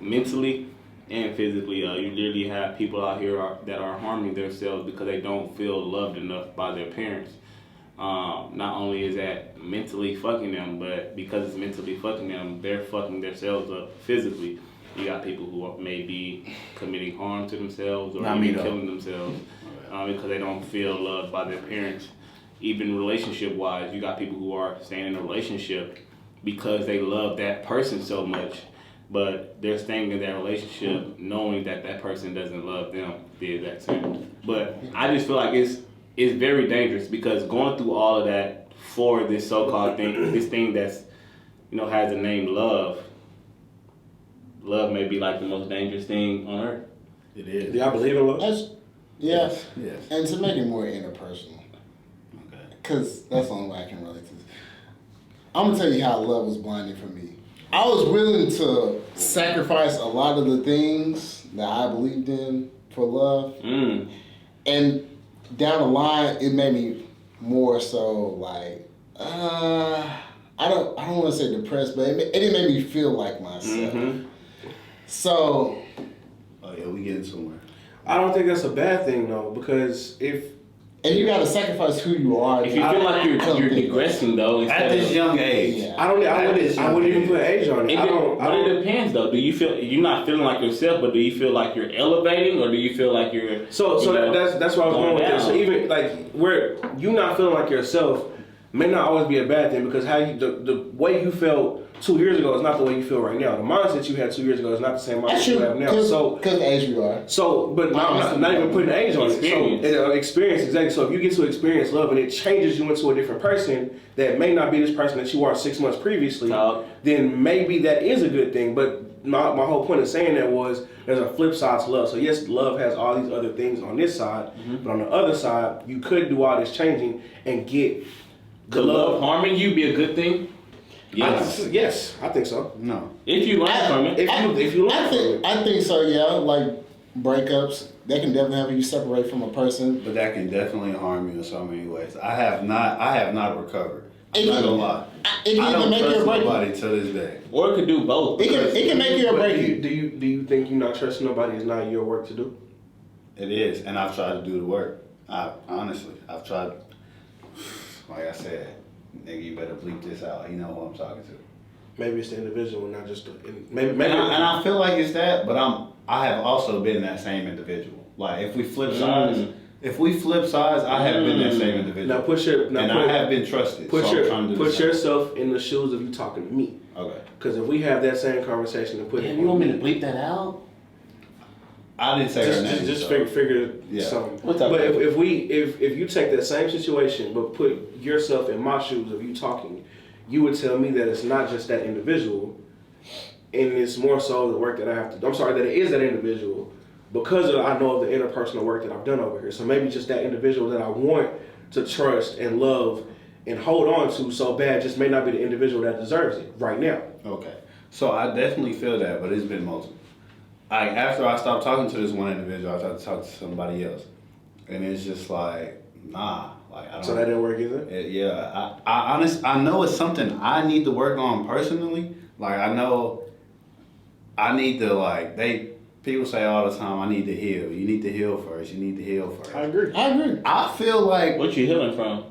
mentally and physically. You literally have people out here that are harming themselves because they don't feel loved enough by their parents. Not only is that mentally fucking them, but because it's mentally fucking them, they're fucking themselves up physically. You got people who may be committing harm to themselves or even killing themselves because they don't feel loved by their parents. Even relationship-wise, you got people who are staying in a relationship because they love that person so much, but they're staying in that relationship knowing that that person doesn't love them the exact same. But I just feel like it's very dangerous because going through all of that for this so-called thing, this thing that's, has the name love. Love may be like the most dangerous thing on earth. It is. Do y'all believe in love? Yes. Yes. And to make it more interpersonal. Okay. Because that's the only way I can relate to this. I'm going to tell you how love was blinding for me. I was willing to sacrifice a lot of the things that I believed in for love. And down the line, it made me more so like I don't want to say depressed, but it didn't make me feel like myself. Mm-hmm. So Oh yeah, we getting somewhere. I don't think that's a bad thing though, because and you gotta sacrifice who you are. If you feel like you're digressing though, At this young age. Yeah. I wouldn't even put age on it. It depends though. Do you feel you're not feeling like yourself, but do you feel like you're elevating, or do you feel like you're that's where I was going with this. So even like where you not feeling like yourself may not always be a bad thing, because how you the way you felt 2 years ago is not the way you feel right now. The mindset you had 2 years ago is not the same mindset you have now. So because age you are. So, but not even putting age on Experience. it. So, experience, exactly. So if you get to experience love and it changes you into a different person that may not be this person that you are 6 months previously, then maybe that is a good thing. But my whole point of saying that was there's a flip side to love. So yes, love has all these other things on this side, but on the other side, you could do all this changing and get the love harming you be a good thing. Yes, I think so. No. If you learn from it. If you learn from it. I think so, yeah. Like breakups, they can definitely have you separate from a person. But that can definitely harm you in so many ways. I have not recovered. I'm not gonna lie. It I can don't make you trust or break nobody to this day. Or it could do both. It can make you or But break you. do you think you not trusting nobody is not your work to do? It is, and I've tried to do the work. I've tried. Like I said, nigga, you better bleep this out. You know who I'm talking to. Maybe it's the individual, not just maybe. And I feel like it's that, but I have also been that same individual. Like if we flip sides, I have been that same individual. I have been trusted. Put So yourself in the shoes of you talking to me. Okay. Because if we have that same conversation and put it, You want me to bleep that out? I didn't say her name. just so. figure Yeah. something. What's up, But man? if you take that same situation but put yourself in my shoes of you talking, you would tell me that it's not just that individual, and it's more so the work that I have to. I'm sorry, that it is that individual because I know of the interpersonal work that I've done over here. So maybe just that individual that I want to trust and love and hold on to so bad just may not be the individual that deserves it right now. Okay. So I definitely feel that, but it's been multiple. After I stopped talking to this one individual, I started to talk to somebody else, and it's just like, nah, like I don't. So that didn't work either. I know it's something I need to work on personally. Like I know, I need to people say all the time, I need to heal. You need to heal first. You need to heal first. I agree. I feel like What you healing from?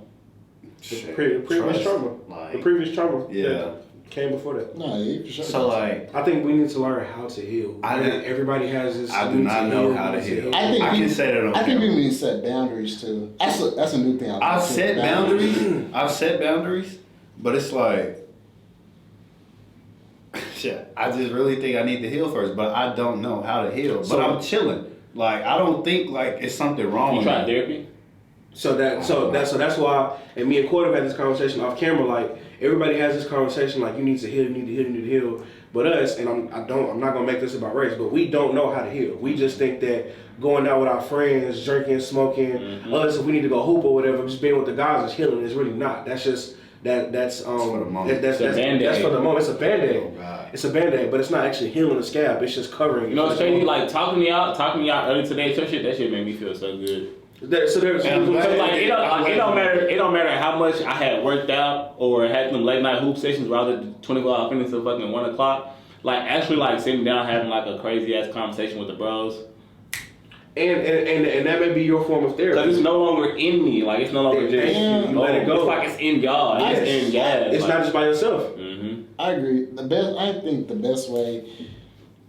The previous trauma. Like, The previous trauma. Yeah. that came before that. No, yeah, for sure. So like, I think we need to learn how to heal. Everybody has this. I do not know how to heal. I think I can say that on I think camera. people need to set boundaries too. That's a new thing. I've set boundaries, but it's like, shit. I just really think I need to heal first, but I don't know how to heal. But I'm chilling. Like I don't think like it's something wrong. You with tried me. therapy? So that's why, and me and Quarter had this conversation off camera. Like everybody has this conversation, like you need to heal, you need to heal, you need to heal. But us, and I'm not gonna make this about race, but we don't know how to heal. We just think that going out with our friends, drinking, smoking, us if we need to go hoop or whatever, just being with the guys is healing. It's really not. That's just that's for the moment. That's for the moment. It's a band-aid. Oh, God. It's a band-aid, but it's not actually healing the scab. It's just covering. You know what's crazy? Like talking me out earlier today, that shit made me feel so good. There's Cause like it don't matter how much I had worked out or had them late night hoop sessions where I was at 24 hours until fucking 1 o'clock. Like actually like sitting down having like a crazy ass conversation with the bros. And that may be your form of therapy. Cause it's no longer in me. Like it's no longer just you let it go. It's like it's in y'all. Yes. It's in y'all. It's like, not just by yourself. Mm-hmm. I agree.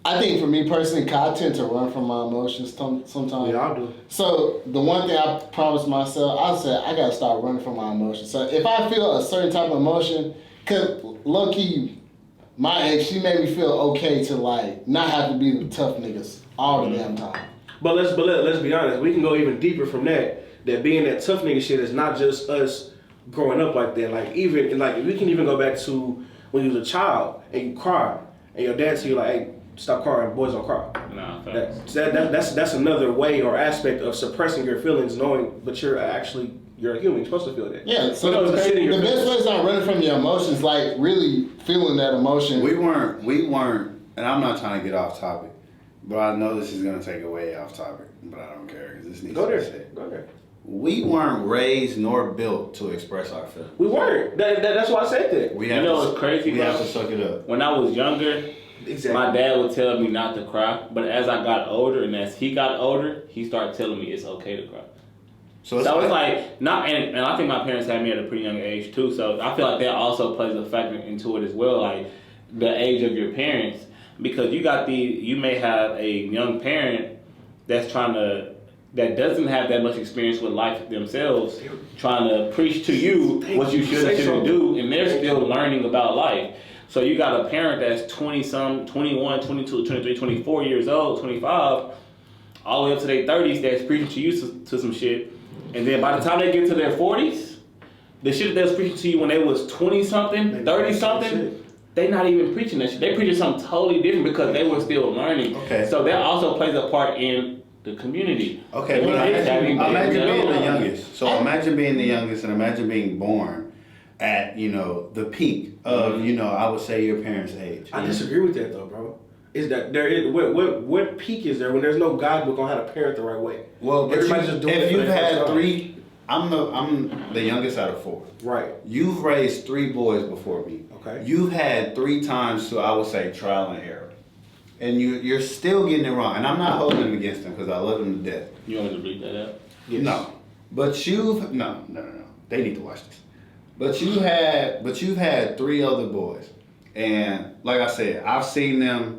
I think for me personally, 'cause I tend to run from my emotions sometimes. Yeah, I do. So the one thing I promised myself, I said I gotta start running from my emotions. So if I feel a certain type of emotion, cause low key, my ex, she made me feel okay to like not have to be the tough niggas all the damn time. But let's be honest. We can go even deeper from that. That being that tough nigga shit is not just us growing up like that. Like even like we can even go back to when you was a child and you cried and your dad tell you like, hey, stop crying, boys don't cry. Nah, That's another way or aspect of suppressing your feelings, but you're a human. You're supposed to feel that. Yeah, so You know, the it's sitting in your best feelings. way is not running from your emotions, like really feeling that emotion. We weren't, and I'm not trying to get off topic, but I know this is gonna take a way off topic, but I don't care because this needs Go to be there. said. Go there. we weren't raised nor built to express our feelings. We weren't. That's why I said that. We You have know to, what's crazy, We bro? have to suck it up. When I was younger, Exactly. my dad would tell me not to cry. But as I got older and as he got older, he started telling me it's okay to cry. So it's like not, and I think my parents had me at a pretty young age too. So I feel like that also plays a factor into it as well, like the age of your parents, because you may have a young parent that doesn't have that much experience with life themselves, trying to preach to you what you should and shouldn't do, and they're still learning about life. So you got a parent that's 20-some, 21, 22, 23, 24 years old, 25, all the way up to their 30s that's preaching to you to some shit. And then by the time they get to their 40s, the shit that they was preaching to you when they was 20-something, 30-something, they not even preaching that shit. They preaching something totally different because they were still learning. Okay. So that also plays a part in the community. Okay, but imagine being the youngest. So imagine being the youngest and imagine being born at, the peak of, I would say your parents' age. I disagree with that though, bro. Is that there is what peak is there when there's no guidebook on how to parent the right way? Well, but everybody's just doing it. if for you've their first had time. 3, I'm the youngest out of 4. Right. You've raised 3 boys before me. Okay. You've had 3 times to, I would say, trial and error. And you're still getting it wrong. And I'm not holding them against them because I love them to death. You want me to bleep that out? Yes. No. But no. They need to watch this. But you've had 3 other boys. And like I said, I've seen them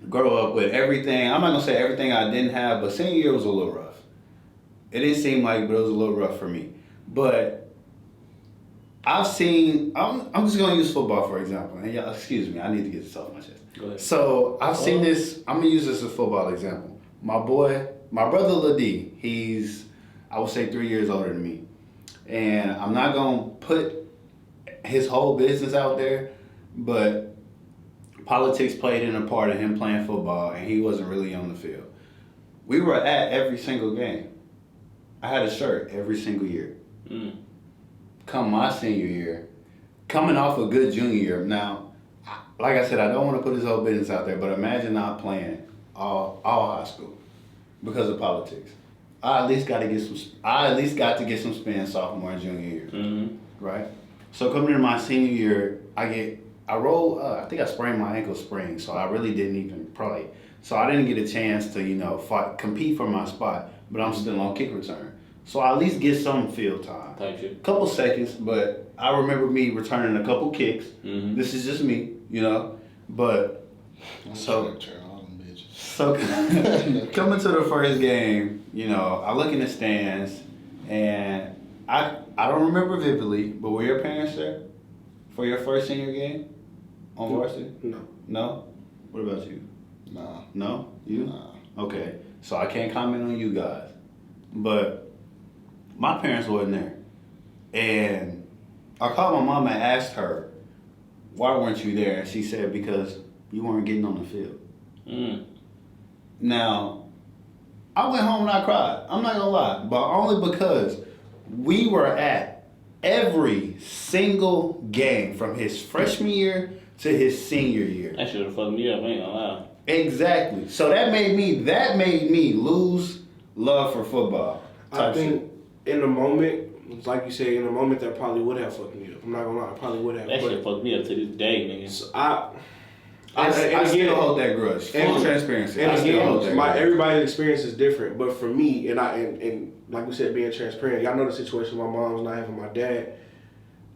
grow up with everything. I'm not gonna say everything I didn't have, but senior year was a little rough. It didn't seem like, but it was a little rough for me. But I'm just gonna use football for example. And y'all, excuse me, I need to get this off my chest. Go ahead. So I've seen this. I'm gonna use this as a football example. My brother Ladie, he's I would say 3 years older than me, and I'm not gonna put his whole business out there, but politics played in a part of him playing football, and he wasn't really on the field. We were at every single game. I had a shirt every single year. Come my senior year, coming off a good junior year. Now, like I said, I don't want to put his whole business out there, but imagine not playing all high school because of politics. I at least got to get some spin sophomore and junior year, right? So coming into my senior year, I rolled. I think I sprained my ankle spring, so I really didn't even play. So I didn't get a chance to compete for my spot, but I'm still on kick return. So I at least get some field time. Type shit. Couple seconds, but I remember me returning a couple kicks. This is just me, But so coming to the first game, I look in the stands, and I don't remember vividly, but were your parents there for your first senior game on varsity? No. No? What about you? Nah. No? You? Nah. Okay. So I can't comment on you guys. But my parents wasn't there. And I called my mom and asked her, why weren't you there? And she said, because you weren't getting on the field. Now, I went home and I cried. I'm not gonna lie. But only because we were at every single game from his freshman year to his senior year. That should have fucked me up, I ain't gonna lie. Exactly. So that made me lose love for football. I think in the moment, like you said, in the moment that probably would have fucked me up. I'm not gonna lie, I probably would have. That shit fucked me up to this day, nigga. So I still hold that grudge. Full transparency. And I still hold that again, grudge. everybody's experience is different. But for me, and like we said, being transparent, y'all know the situation my mom was not having my dad.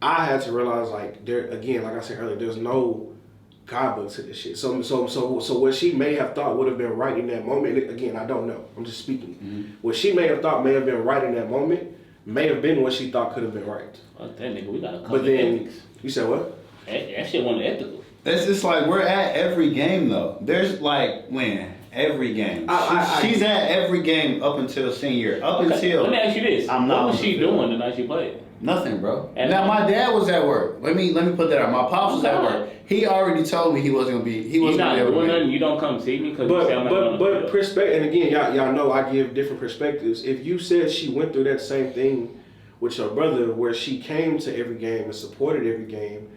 I had to realize, like I said earlier, there's no guidebook to this shit. So what she may have thought would have been right in that moment. Again, I don't know. I'm just speaking. What she may have thought may have been right in that moment may have been what she thought could have been right. Fuck that nigga, we got a couple But then ethics. you said what? That shit wasn't ethical. It's just like we're at every game though. There's like every game. She's at every game up until senior. Until let me ask you this. I'm not What was on she the field. doing the night she played? Nothing, bro. And now my dad was at work. Let me put that out. My pops was at work. He already told me he wasn't gonna be. He You wasn't not gonna be able doing to nothing, make it. you don't come see me because you say I'm not But going to perspective, and again, y'all know I give different perspectives. If you said she went through that same thing with your brother, where she came to every game and supported every game,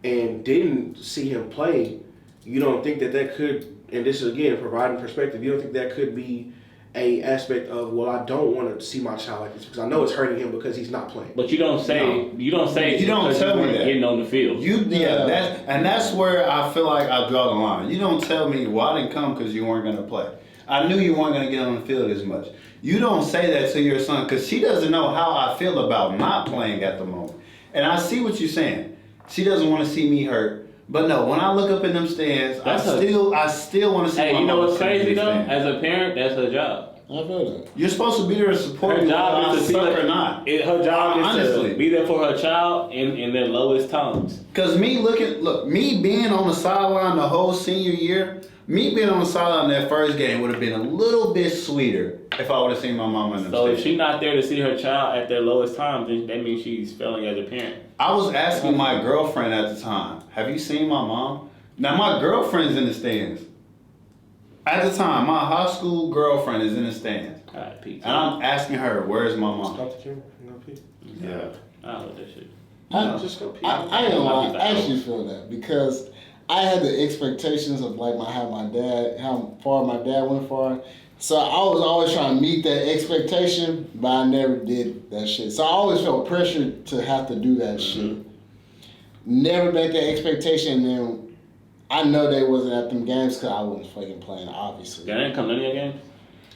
and didn't see him play, you don't think that could? And this is again providing perspective. You don't think that could be a aspect of, well, I don't want to see my child like this because I know it's hurting him because he's not playing. But you don't say you don't tell me that getting on the field. That's where I feel like I draw the line. You don't tell me, well, I didn't come because you weren't gonna play. I knew you weren't gonna get on the field as much. You don't say that to your son because she doesn't know how I feel about not playing at the moment. And I see what you're saying. She doesn't want to see me hurt. But no, when I look up in them stands, I still want to see. Hey, you know what's crazy though? As a parent, that's her job. I feel that. You're supposed to be there to support her me, job whether is to I suck or not. Her job is to be there for her child in their lowest times. Because me being on the sideline the whole senior year, me being on the sideline that first game would have been a little bit sweeter if I would have seen my mama in the So if she's not there to see her child at their lowest times, then that means she's failing as a parent. I was asking my girlfriend at the time, have you seen my mom? Now my girlfriend's in the stands. At the time, my high school girlfriend is in the stands. All right, Pete. And I'm asking her, where's my mom? Stop the camera. You know, Pete. Yeah. I love that shit. Just go pee. I ain't gonna lie, I actually feel that because I had the expectations of like how far my dad went for. So I was always trying to meet that expectation, but I never did that shit. So I always felt pressured to have to do that shit. Never met that expectation, and then I know they wasn't at them games because I wasn't fucking playing, obviously. They didn't come to any of your games?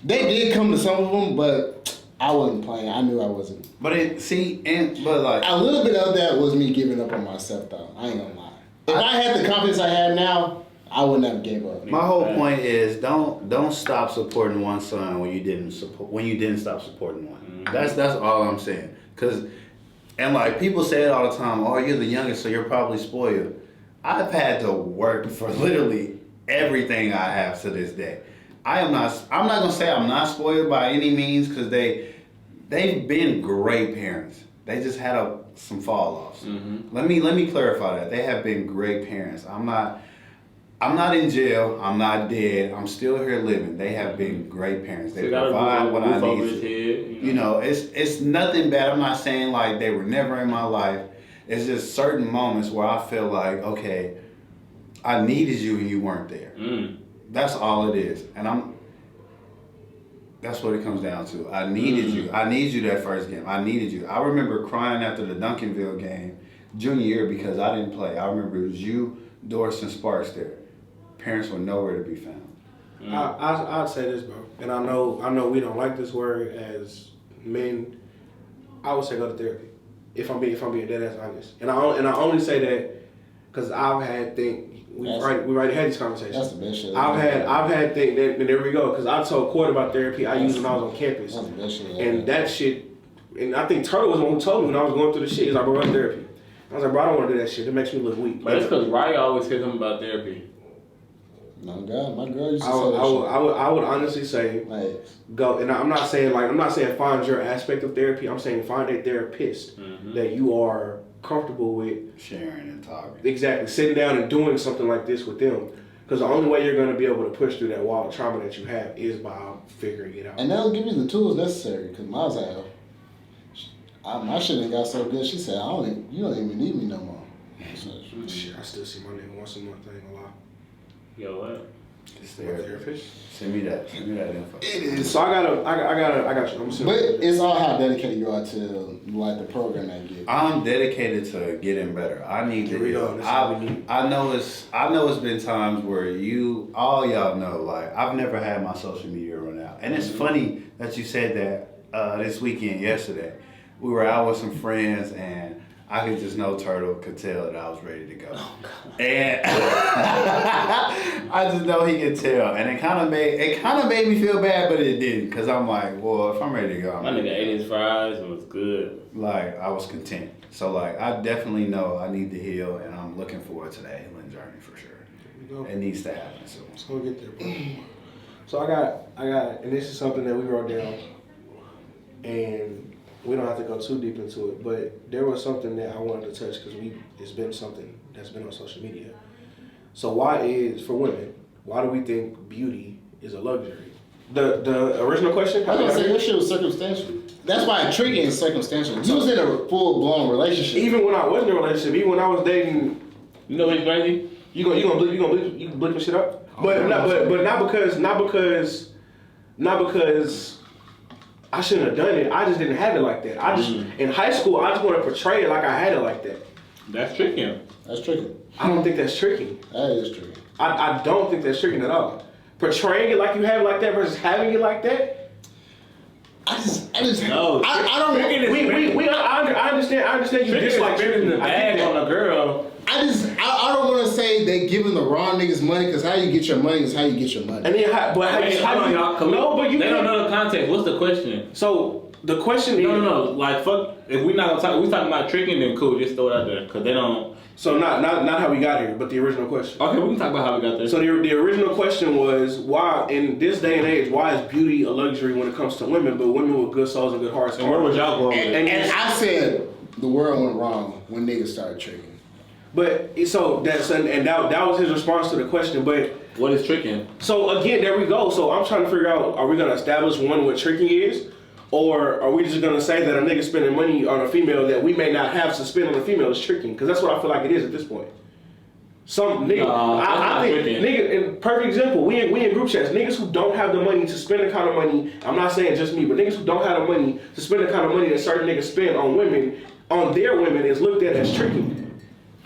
They did come to some of them, but I wasn't playing. I knew I wasn't. But a little bit of that was me giving up on myself, though. I ain't gonna lie. If I had the confidence I had now, I would never gave up. My whole point is don't stop supporting one son when you didn't stop supporting one. Mm-hmm. That's all I'm saying. And like people say it all the time, oh, you're the youngest, so you're probably spoiled. I've had to work for literally everything I have to this day. I'm not gonna say I'm not spoiled by any means because they've been great parents. They just had some fall offs. Mm-hmm. Let me clarify that. They have been great parents. I'm not in jail. I'm not dead. I'm still here living. They have been great parents. They provide what I need. You know, it's nothing bad. I'm not saying like they were never in my life. It's just certain moments where I feel like, okay, I needed you and you weren't there. Mm. That's all it is. And that's what it comes down to. I needed you. I needed you that first game. I needed you. I remember crying after the Duncanville game junior year because I didn't play. I remember it was you, Doris, and Sparks there. Parents were nowhere to be found. I'd say this, bro, and I know we don't like this word as men. I would say go to therapy. If I'm being dead ass honest, and I only say that because I've had we already had these conversations. That's the best shit. I've had things. And there we go. Because I told Court about therapy I used when I was on campus. That's the best shit. And that shit, and I think Turtle was the one who told me when I was going through the shit. He's like, bro, run therapy. I was like, bro, I don't want to do that shit. It makes me look weak. But it's because Ryan always hears him about therapy. No, God, my girl used to say that shit. I would honestly say go, and I'm not saying find your aspect of therapy. I'm saying find a therapist that you are comfortable with sharing and talking. Exactly, sitting down and doing something like this with them. Because the only way you're going to be able to push through that wall of trauma that you have is by figuring it out. And they'll give you the tools necessary. Because my shit ain't got so good. She said, you don't even need me no more. Shit, I still see my nigga once a month. I ain't gonna lie. Yo, what? It's therapist. Send me that info. It is. So I got you. But it's all how dedicated you are to like the program they give. I'm dedicated to getting better. I need to. I know it's been times where all y'all know, like I've never had my social media run out, and it's funny that you said that this weekend. Yesterday, we were out with some friends and. I could just know Turtle could tell that I was ready to go. Oh, and I just know he could tell. And it kind of made me feel bad, but it didn't. Because I'm like, well, if I'm ready to go. My nigga ate his fries and was good. Like, I was content. So, like, I definitely know I need to heal, and I'm looking forward to that healing journey for sure. It needs to happen. So let's go get there, bro. So I got, and this is something that we wrote down. And we don't have to go too deep into it, but there was something that I wanted to touch because it's been something that's been on social media. So for women, why do we think beauty is a luxury? The original question? I was gonna say your shit was circumstantial. That's why intriguing is circumstantial. You was in a full blown relationship. Even when I wasn't in a relationship, even when I was dating, you know what's crazy? You gonna bleep my shit up? But not because Not because I shouldn't have done it. I just didn't have it like that. I just in high school, I just want to portray it like I had it like that. That's tricky. That's tricky. I don't think that's tricky. That is tricky. I don't think that's tricking at all. Portraying it like you have it like that versus having it like that. I just No, I don't. I understand you dislike spending the bag on a girl. I don't want to say they giving the wrong niggas money because how you get your money is how you get your money. And then They don't know the context. What's the question? So the question is No. Like fuck. If we not gonna talk, we talking about tricking, then cool. Just throw it out there because they don't. So not how we got here, but the original question. Okay, we can talk about how we got there. So the original question was why in this day and age why is beauty a luxury when it comes to women, but women with good souls and good hearts? And where was y'all going with it? And I said the world went wrong when niggas started tricking. But so that was his response to the question. But What is tricking? so again, there we go. So I'm trying to figure out: are we gonna establish what tricking is, or are we just gonna say that a nigga spending money on a female that we may not have to spend on a female is tricking? Because that's what I feel like it is at this point. Some nigga, I think tricking. nigga. In perfect example, we in group chats. Niggas who don't have the money to spend the kind of money. I'm not saying just me, but niggas who don't have the money to spend the kind of money that certain niggas spend on women, on their women, is looked at as tricking.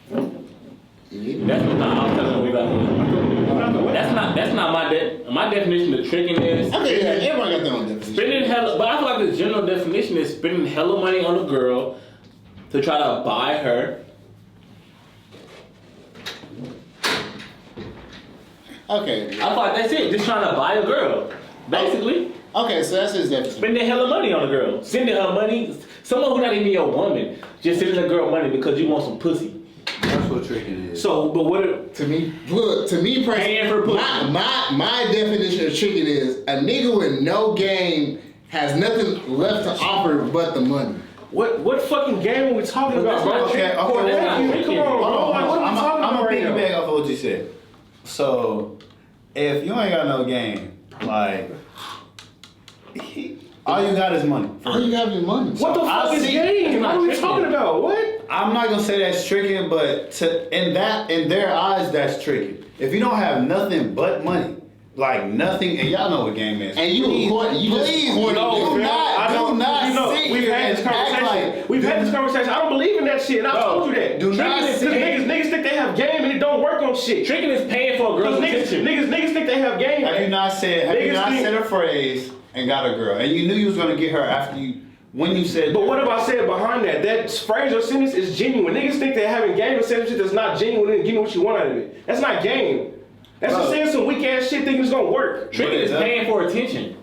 That's not. I'm telling you, we got to. That's not my definition of tricking is. Okay, yeah, everybody got their own definition. Spending hella, but I feel like the general definition is spending hella money on a girl to try to buy her. Okay. I feel like that's it. Just trying to buy a girl, basically. Okay, so that's his definition. Spending hella money on a girl, sending her money. Someone who not even your woman, just sending a girl money because you want some pussy. That's what tricking is. So, but what? To me personally, Paying for pussy. my definition of tricking is a nigga with no game has nothing left to offer but the money. What fucking game are we talking about, bro? Okay, Come on, bro. Like, what are we talking I'm about gonna right now? piggyback off of what you said. So, if you ain't got no game, like, all you got is money. All you have is money. What the fuck is game? What are we talking about? What? I'm not gonna say that's tricking, but in their eyes, that's tricking. If you don't have nothing but money, like nothing, and y'all know what game is. And you please, corny, you just please, corny. do not You know, sit we've here had and this act conversation. like We've had this conversation. I don't believe in that shit, and I told you that. do not Tricking is- sit- niggas think they have game and it don't work on shit. Tricking is paying for a girl's attention. Niggas think they have game. Have you not said Niggas a phrase and got a girl, and you knew you was gonna get her after you when you said? But what have I said behind that? That phrase or sentence is genuine. Niggas think they're having game and saying shit that's not genuine and getting what you want out of it. That's not game. That's just saying some weak ass shit thinking it's gonna work. Tricking is paying for attention.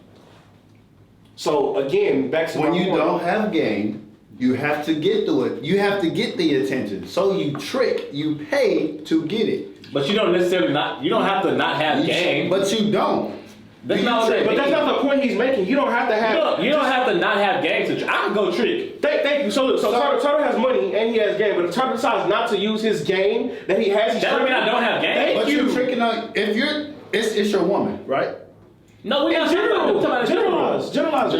So again, back to when my you point. don't have game, you have to get to it. You have to get the attention. So you trick, you pay to get it. But you don't necessarily you don't have to not have game. But you don't. That's not what that But that's means. not the point he's making. You don't have to have. You don't have to not have game to I can go trick. Thank you. So look, Turtle has money and he has game, but if Turtle decides not to use his game that he has, That don't mean I don't have game. But you're tricking on it's your woman, right? No, we not Generalize. Generalize.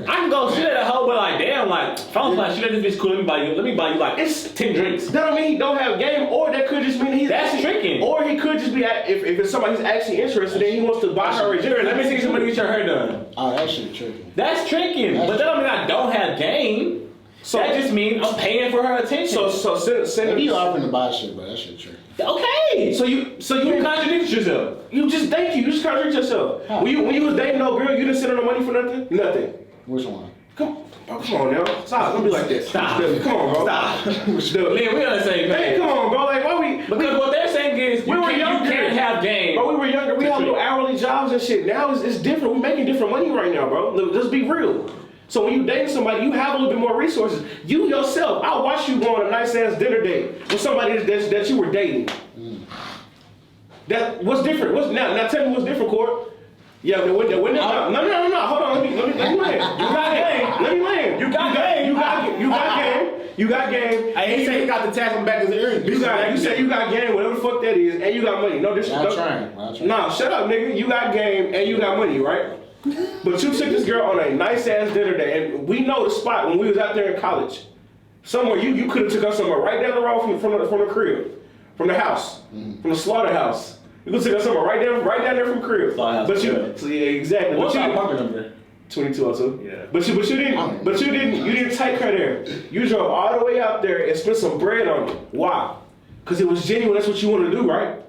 I can go shit at a hoe, but like, damn, like, if I was like, shit at this bitch cool, let me buy you like, it's 10 drinks. That don't mean he don't have game, or that could just mean he's That's tricking. Or he could just be if it's somebody who's actually interested and he wants to buy her a Jared, let me see somebody get your hair done. Oh, that shit tricking. That's tricking, but that don't mean I don't have game. So that just means I'm paying for her attention. So send If you offering to buy shit, but that shit tricking. Okay. So you contradict yourself. You just contradict yourself. Huh. When you was dating no girl, you didn't send her no money for nothing. Nothing. Which one? Come on now. Stop. Don't be like this. Stop. Come on, bro. Stop. Dude. Man, we on the same Hey, page. come on, bro. Like, why we? Because what they're saying is We were younger. you can't have game. Bro, we were younger. We had little hourly jobs and shit. Now it's different. We're making different money right now, bro. Let's be real. So when you date somebody, you have a little bit more resources. You yourself, I watched you go on a nice ass dinner date with somebody that you were dating. That what's different? Now tell me what's different, Court. Yeah, no. Hold on. Let me land. You got game. Let me land. You got game. You got game. I ain't say you got the tax on back of the earring. You say you got game, whatever the fuck that is, and you got money. No disrespect. Not trying. Nah, shut up, nigga. You got game and you got money, right? But you took this girl on a nice ass dinner day, and we know the spot when we was out there in college. Somewhere you could have took us somewhere right down the road from the crib, from the house, from the slaughterhouse. You gonna take us somewhere right down there from crib. Firehouse, But you, yeah. so yeah, exactly. What's but our you, apartment number? 2202. Yeah. But you didn't take her there. You drove all the way out there and spent some bread on it. Why? Because it was genuine. That's what you want to do, right?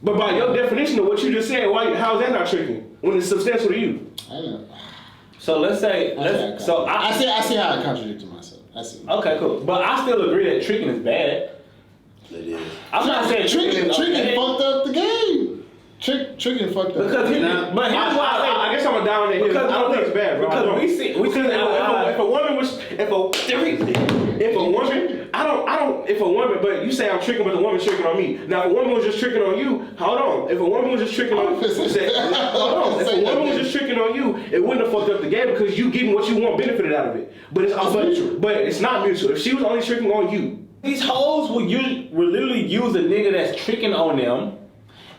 But by your definition of what you just said, how is that not tricking when it's substantial to you? I know. So let's say, I see how I contradicted myself. I see. Okay, cool. But I still agree that tricking is bad. It is. I'm not saying Tricking okay. fucked up the game. Tricking fucked up. Because here's why I guess I'm a down there. I don't think it's bad, bro. Because we see if a woman was if a woman, but you say I'm tricking, but the woman's tricking on me. Now if a woman was just tricking on you, hold on. If a woman was just tricking on If a woman was just tricking on you, it wouldn't have fucked up the game because you getting what you want benefited out of it. But it's not mutual. If she was only tricking on you, these hoes will literally use a nigga that's tricking on them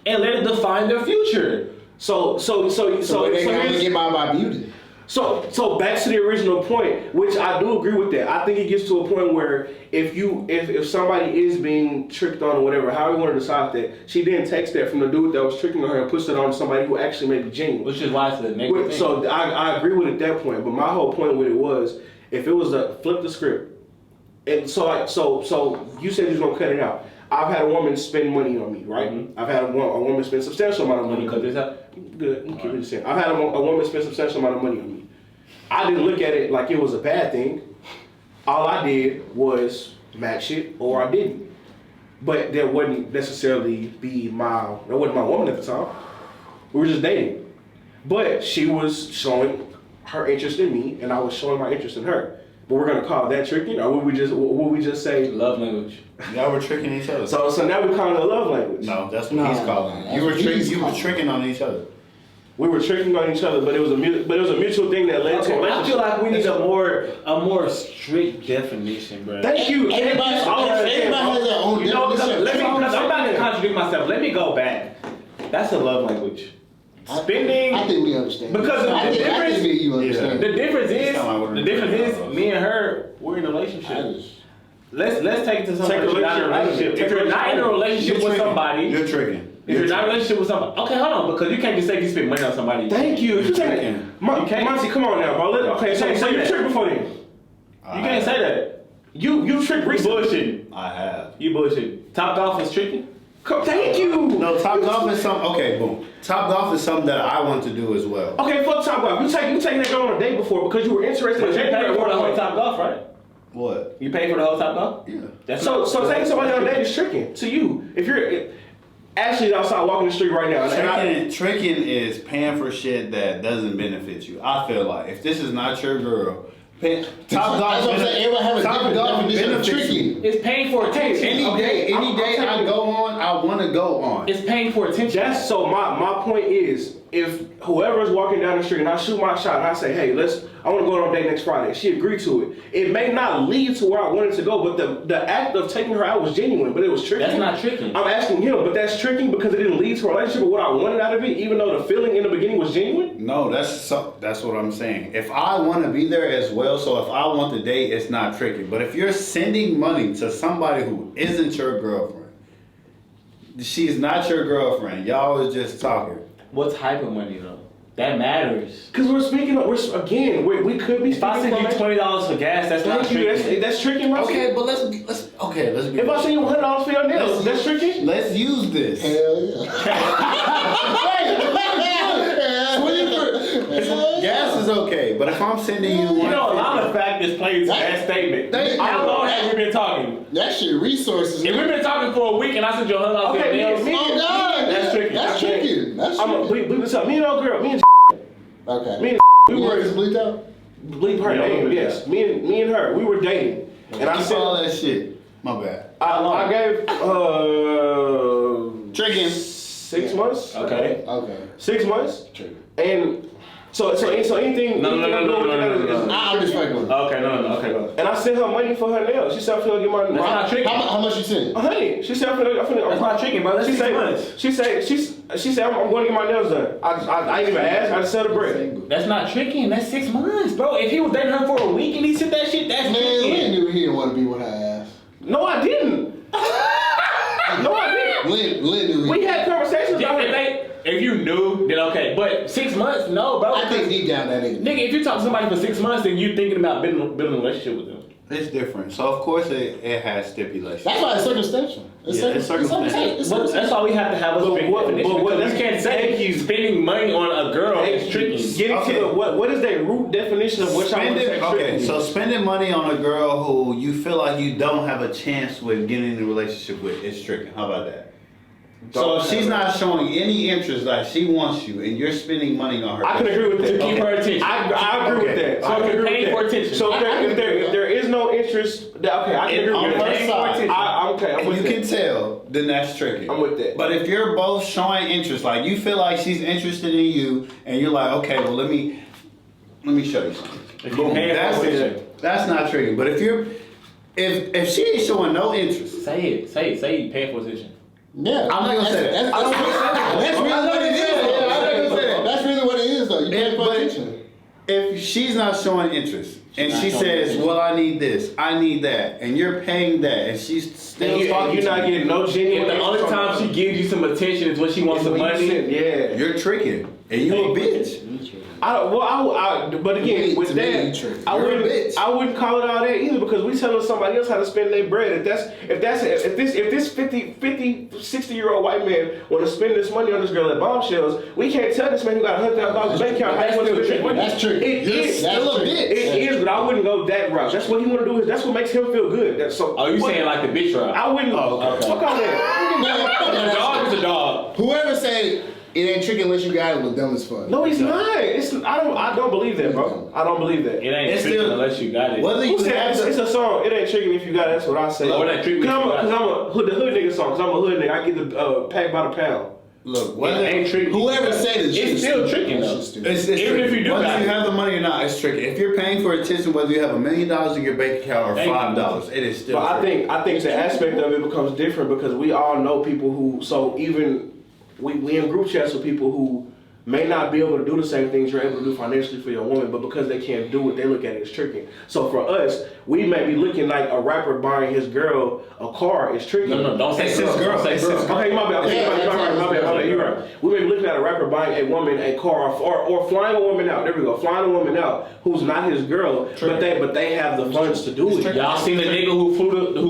and let it define their future. So they gotta get by beauty. So back to the original point, which I do agree with that. I think it gets to a point where if somebody is being tricked on or whatever, how you want to decide that, she didn't text that from the dude that was tricking on her and pushed it on somebody who actually may be genuine. Which is why it's the negative thing. So I agree with it at that point, but my whole point with it was, if it was a flip the script, and so you said you was gonna cut it out. I've had a woman spend money on me, right? Mm-hmm. I've had a woman spend a substantial amount of money. Cut this out? Good. Keep it the same. I've had a woman spend a substantial amount of money on me. I didn't look at it like it was a bad thing. All I did was match it, or I didn't. But that wouldn't necessarily be that wasn't my woman at the time. We were just dating. But she was showing her interest in me, and I was showing my interest in her. But we're gonna call that tricking, or would we just say love language? Y'all were tricking each other. So now we call it a love language. No, that's what he's calling it. You were tricking on each other. We were tricking on each other, but it was a mutual thing that led to a relationship. I feel like we need a more strict definition, bro. Thank you. Everybody has their own definition. I'm about to contradict myself. Let me go back. That's a love language. Spending. I think we understand. Because I the think difference. you understand. The difference is me and her. We're in a relationship. Let's take it to somebody who's not in a relationship. If you're not in a relationship with somebody, You're tricking. if you're not in a relationship with somebody, okay, hold on, because you can't just say you spend money on somebody. Thank you. You're tricking. Monty, come on now, bro. Okay, so you tricked before then. You can't say that. You tricked recently. Bullshit. I have. You bullshit. Top Golf is tricking. Thank you. No, Top Golf is something. Okay, boom. Top Golf is something that I want to do as well. Okay, fuck Top Golf. You taking that girl on a date before because you were interested But in you dating paid her. for the whole Top Golf, right? What? You paid for the whole Top Golf? Yeah. So taking somebody on a date is tricking to you. If you're Ashley's outside walking the street right now, Tricking is paying for shit that doesn't benefit you. I feel like if this is not your girl, Top Golf. That's what I'm saying. Everyone have a different definition of tricking. It's paying for attention. Any day I go on, I want to go on. It's paying for attention. That's so my point is, if whoever's walking down the street and I shoot my shot and I say, hey, I want to go on a date next Friday. She agreed to it. It may not lead to where I wanted to go, but the act of taking her out was genuine, but it was tricking. That's not tricking. I'm asking him, but that's tricking because it didn't lead to a relationship with what I wanted out of it, even though the feeling in the beginning was genuine? No, that's what I'm saying. If I want to be there as well, so if I want to date, it's not tricky. But if you're sending money to somebody who isn't your girlfriend, she's not your girlfriend, y'all was just talking. What type of money though? That matters. Because we could be speaking. If I send you $20 for gas, that's not tricking. That's tricking, right? Okay, but let's be. If I send you $100 for your nails, that's tricking? Let's use this. Hell yeah. Gas is okay, but if I'm sending you You know, a lot of factors play into that statement. How long have we been talking? That shit resources. If we've been talking for a week and I sent you $100 for your nails, that's tricky. That's tricky. That's tricky. Bleep this up. Me and old girl, me and Okay. me and We were just bleeped out. bleep her name, yes. Me and her, we were dating. And I said all that shit. My bad. I gave Tricking. 6 months. Okay. 6 months. Tricky. And so anything. No. I'm just fucking with it. Okay, no. Okay, go. And I sent her money for her nails. She said, I'm finna get my. That's not tricking. How much you sent? Honey, she said, I'm finna. That's not tricking, bro. That's 6 months. She said, I'm going to get my nails done. I didn't even ask. I just said the bread. That's not tricking. That's 6 months, bro. If he was dating her for a week and he said that shit, that's Man, we tricking. knew he didn't want to be with her ass. No, I didn't. No, I didn't. We had conversations about it. If you knew, then okay. But 6 months, no, bro. I think deep down that nigga. Nigga, if you talk to somebody for 6 months, then you thinking about building a relationship with them. It's different. So of course it has stipulations. That's why it's circumstantial. It's circumstantial. That's why we have to have a strict definition. But you can't say spending money on a girl is tricking. Getting to what is that root definition of what y'all want to say? Okay, so spending money on a girl who you feel like you don't have a chance with getting in a relationship with is tricking. How about that? So if she's not showing any interest, like she wants you, and you're spending money on her, I can agree with that. To keep her attention. I agree with that. So I can agree with for that. attention. So if there is no interest, okay, I can agree with that. I'm with you that. can tell, then that's tricky. I'm with that. But if you're both showing interest, like you feel like she's interested in you, and you're like, okay, well let me show you something. Boom, that's it. That's not tricky. But if she ain't showing no interest, say you paying for attention. Yeah, I'm not gonna say that. That's really what it is. That's really what it is, though. You pay for attention. If she's not showing interest and she says, "Well, I need this, I need that," and you're paying that, and she's still talking, you're not getting no genuine. The only time she gives you some attention is when she wants some money. Yeah, you're tricking, and you a bitch. But again, with that, I wouldn't call it all that either because we telling somebody else how to spend their bread. If this 50, 60-year-old white man want to spend this money on this girl at Bombshells, we can't tell this man who got $100,000 bank account how he wants to spend money. That's true. It is still a bitch. It is, but I wouldn't go that route. That's what he want to do. That's what makes him feel good. You saying like the bitch route? I wouldn't. Okay. Fuck all that. A dog is a dog. Whoever say it ain't tricking unless you got it was dumb as fuck. No, he's not. I don't believe that, bro. I don't believe that. It ain't tricking unless you got it. Who said it's a song? It ain't tricking if you got it. That's what I say. It ain't tricking. Because I'm a hood nigga song. Because I'm a hood nigga. I get the pack by the pound. Look, it ain't tricking. Whoever said it, it's still tricking though. Even if you do whether you have the money or not, it's tricky. If you're paying for attention, whether you have $1 million in your bank account or $5, it is still. But I think the aspect of it becomes different because we all know people who. So even we in group chats with people who may not be able to do the same things you're able to do financially for your woman, but because they can't do it, they look at it as tricking. So for us, we may be looking like a rapper buying his girl a car is tricking. No, don't say girl. Say girl. Okay, my bad. You're right. We may be looking at a rapper buying a woman a car or flying a woman out. There we go. Flying a woman out who's not his girl, but they have the funds to do it. Y'all seen the nigga who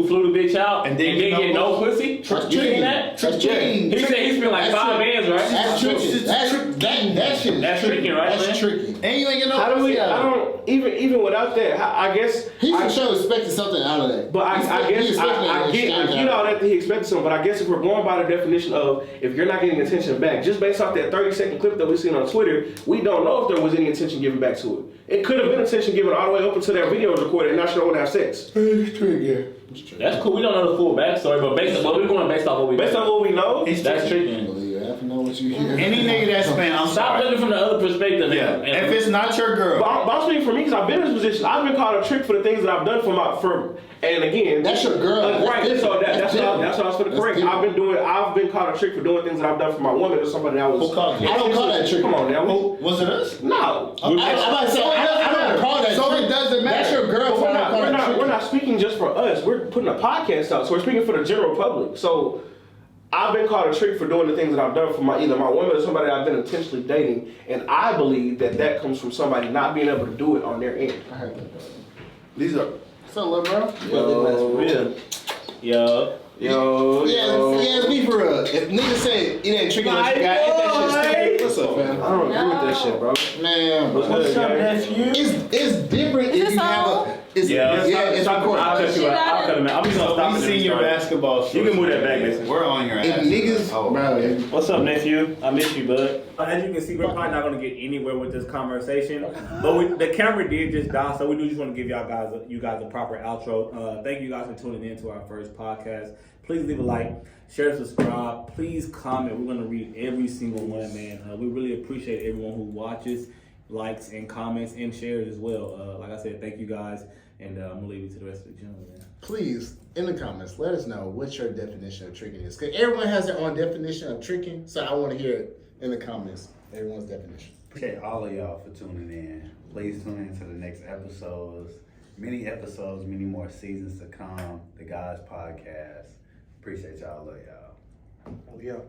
flew the bitch out and didn't get no pussy? You seen that? He said he spent like 5 bands, right? That's tricking. That shit. That's tricking, right? That's tricking. And you ain't get no. I don't even without that. I guess he for sure expected something out of that. But I get all that he expected something. But I guess if we're going by the definition of if you're not getting attention back, just based off that 30-second clip that we seen on Twitter, we don't know if there was any attention given back to it. It could have been attention given all the way up until that video was recorded, and now she don't want to have sex. That's cool. We don't know the full backstory, but we're going based off what we know. That's tricking. Any nigga that's spent, stop looking from the other perspective. Yeah. If it's not your girl, but I'm speaking for me because I've been in this position. I've been called a trick for the things that I've done for and again, that's your girl. Right. So that's what I was going to correct. I've been called a trick for doing things that I've done for my woman or somebody that was. I don't call that trick. Come on now. Was it us? No. I'm about to say I don't call that. So it doesn't matter. That's your girl. We're not speaking just for us. We're putting a podcast out, so we're speaking for the general public. So I've been called a trick for doing the things that I've done for either my woman or somebody that I've been intentionally dating, and I believe that comes from somebody not being able to do it on their end. I heard that. These are. What's up, little bro? Yo. Yeah, it's me for real. If niggas say it ain't tricking unless you got it, that shit's what's up, man? I don't agree with that shit, bro. Man, what's up, nephew? It's different if you have a. It's recorded. I'll cut you out. I'll cut him out. I'm just gonna stop. We seen your basketball. You can move that back, listen. We're on your ass. If niggas, bro. What's up, nephew? I miss you, bud. As you can see, we're probably not going to get anywhere with this conversation, but the camera did just die, so we do just want to give you guys a proper outro. Thank you guys for tuning in to our first podcast. Please leave a like, share, subscribe. Please comment. We're going to read every single one, man. We really appreciate everyone who watches, likes, and comments, and shares as well. Like I said, thank you guys, and I'm going to leave you to the rest of the gentlemen, man. Please, in the comments, let us know what your definition of tricking is. Because everyone has their own definition of tricking, so I want to hear it in the comments. Everyone's definition. Appreciate all of y'all for tuning in. Please tune in to the next episodes. Many episodes, many more seasons to come. DaGuyz podcast. Appreciate y'all. Love y'all. Yeah.